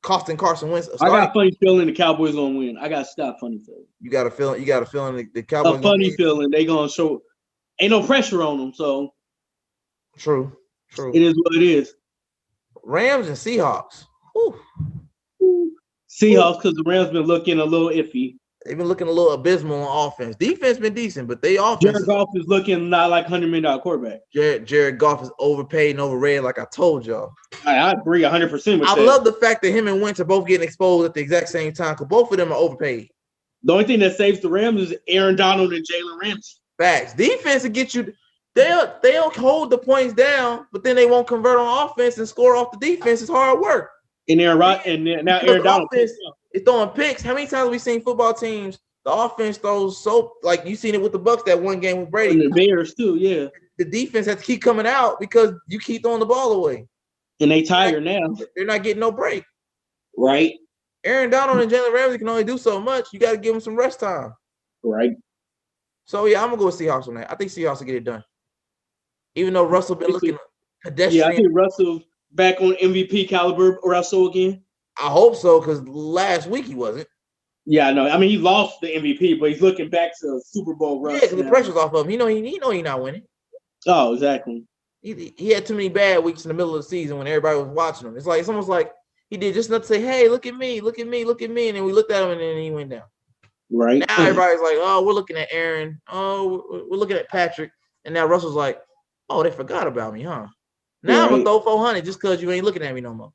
Speaker 1: costing Carson Wentz.
Speaker 2: I got a funny feeling the Cowboys gonna win. I got to stop funny feeling.
Speaker 1: You got a feeling the Cowboys.
Speaker 2: A funny feeling they gonna show. Ain't no pressure on them, so.
Speaker 1: True.
Speaker 2: It is what it is.
Speaker 1: Rams and Seahawks. Whew.
Speaker 2: Seahawks, because the Rams been looking a little iffy.
Speaker 1: They've been looking a little abysmal on offense. Defense been decent, but they offense.
Speaker 2: Jared Goff is looking not like $100 million quarterback.
Speaker 1: Jared Goff is overpaid and overrated, like I told y'all.
Speaker 2: I agree 100% with that.
Speaker 1: I love the fact that him and Wentz are both getting exposed at the exact same time because both of them are overpaid.
Speaker 2: The only thing that saves the Rams is Aaron Donald and Jalen Ramsey.
Speaker 1: Facts. Defense will get you. They'll hold the points down, but then they won't convert on offense and score off the defense. It's hard work.
Speaker 2: And now Aaron Donald
Speaker 1: is throwing picks. How many times have we seen football teams? The offense throws like you seen it with the Bucs that one game with Brady.
Speaker 2: And the Bears too, yeah.
Speaker 1: The defense has to keep coming out because you keep throwing the ball away.
Speaker 2: And they tired now.
Speaker 1: They're not getting no break.
Speaker 2: Right.
Speaker 1: Aaron Donald and Jalen Ramsey can only do so much. You got to give them some rest time.
Speaker 2: Right.
Speaker 1: So yeah, I'm gonna go with Seahawks on that. I think Seahawks will get it done. Even though Russell been looking pedestrian.
Speaker 2: Yeah, I think Russell back on MVP caliber Russell again.
Speaker 1: I hope so, because last week he wasn't.
Speaker 2: Yeah, I know. I mean, he lost the MVP, but he's looking back to a Super Bowl run.
Speaker 1: Yeah, because the pressure's off of him. He know he's not winning.
Speaker 2: Oh, exactly.
Speaker 1: He had too many bad weeks in the middle of the season when everybody was watching him. It's almost like he did just enough to say, "Hey, look at me, look at me, look at me," and then we looked at him and then he went down.
Speaker 2: Right.
Speaker 1: Now everybody's like, "Oh, we're looking at Aaron. Oh, we're looking at Patrick," and now Russell's like, "Oh, they forgot about me, huh?" Now I'm gonna throw 400 just because you ain't looking at me no more.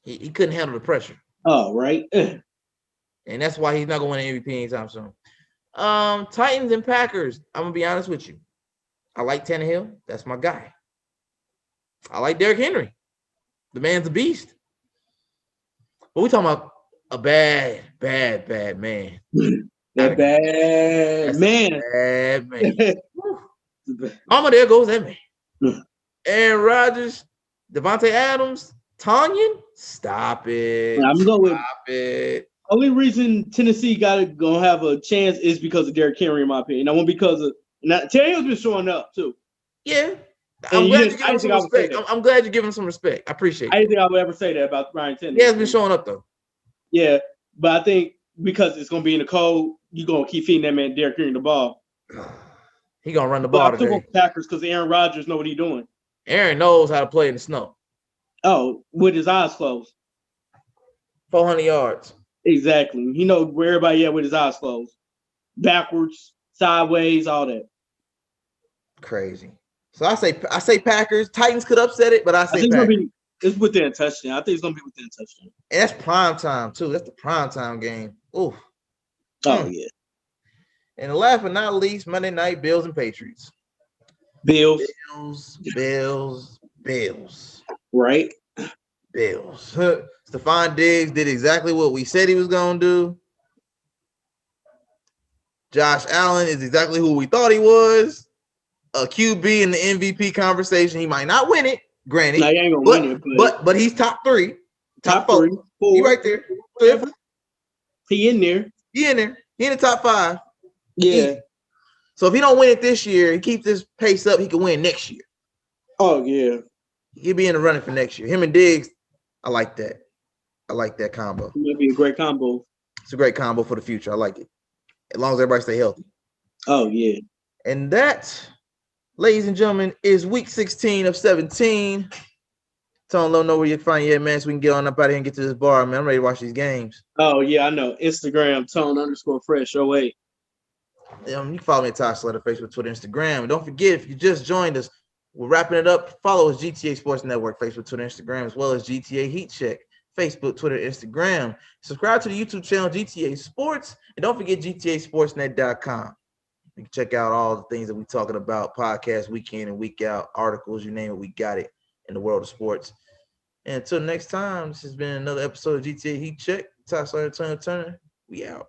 Speaker 1: He couldn't handle the pressure.
Speaker 2: Oh, right.
Speaker 1: And that's why he's not going to win an MVP anytime soon. Titans and Packers. I'm going to be honest with you. I like Tannehill. That's my guy. I like Derrick Henry. The man's a beast. But we talking about a bad man.
Speaker 2: Bad man.
Speaker 1: Bad man. There goes that man. Aaron Rodgers, Devontae Adams, Tanyan. Stop it.
Speaker 2: I'm going with
Speaker 1: it.
Speaker 2: Only reason Tennessee gonna have a chance is because of Derrick Henry, in my opinion. I won't because of Tannehill's been showing up too.
Speaker 1: Yeah. I'm glad you give him some respect. I'm glad you're giving him some respect. I appreciate it.
Speaker 2: I didn't think I would ever say that about Ryan Tannehill.
Speaker 1: He has been showing up though.
Speaker 2: Yeah, but I think because it's gonna be in the cold, you're gonna keep feeding that man Derrick Henry the ball.
Speaker 1: He gonna run the ball today.
Speaker 2: I'm Packers because Aaron Rodgers know what he's doing.
Speaker 1: Aaron knows how to play in the snow.
Speaker 2: Oh, with his eyes closed.
Speaker 1: 400 yards.
Speaker 2: Exactly. He knows where everybody at with his eyes closed. Backwards, sideways, all that.
Speaker 1: Crazy. So I say Packers. Titans could upset it, but I say Packers.
Speaker 2: It's within a touchdown. I think it's gonna be within a touchdown.
Speaker 1: And that's prime time too. That's the prime time game. Ooh.
Speaker 2: Oh yeah.
Speaker 1: And last but not least, Monday night, Bills and Patriots.
Speaker 2: Bills. Right.
Speaker 1: Bills. Stephon Diggs did exactly what we said he was going to do. Josh Allen is exactly who we thought he was. A QB in the MVP conversation. He might not win it, granted.
Speaker 2: No, he ain't gonna win it,
Speaker 1: but he's top three.
Speaker 2: Top four.
Speaker 1: He right there.
Speaker 2: He in there.
Speaker 1: He in the top five.
Speaker 2: Yeah.
Speaker 1: So if he don't win it this year, he keeps this pace up, he can win next year.
Speaker 2: Oh, yeah.
Speaker 1: He'll be in the running for next year. Him and Diggs, I like that. I like that combo.
Speaker 2: It might be a great combo.
Speaker 1: It's a great combo for the future. I like it. As long as everybody stay healthy.
Speaker 2: Oh, yeah.
Speaker 1: And that, Ladies and gentlemen, is week 16 of 17. Tone Low know where you find your man so we can get on up out of here and get to this bar, man. I'm ready to watch these games.
Speaker 2: Oh, yeah, I know. Instagram, Tone_Fresh08.
Speaker 1: You can follow me at Tosh Slater, Facebook, Twitter, Instagram. And don't forget, if you just joined us, we're wrapping it up. Follow us, GTA Sports Network, Facebook, Twitter, Instagram, as well as GTA Heat Check, Facebook, Twitter, Instagram. Subscribe to the YouTube channel, GTA Sports. And don't forget GTASportsNet.com. You can check out all the things that we're talking about, podcasts, week in and week out, articles, you name it, we got it in the world of sports. And until next time, this has been another episode of GTA Heat Check. Tosh Slater, Turner. We out.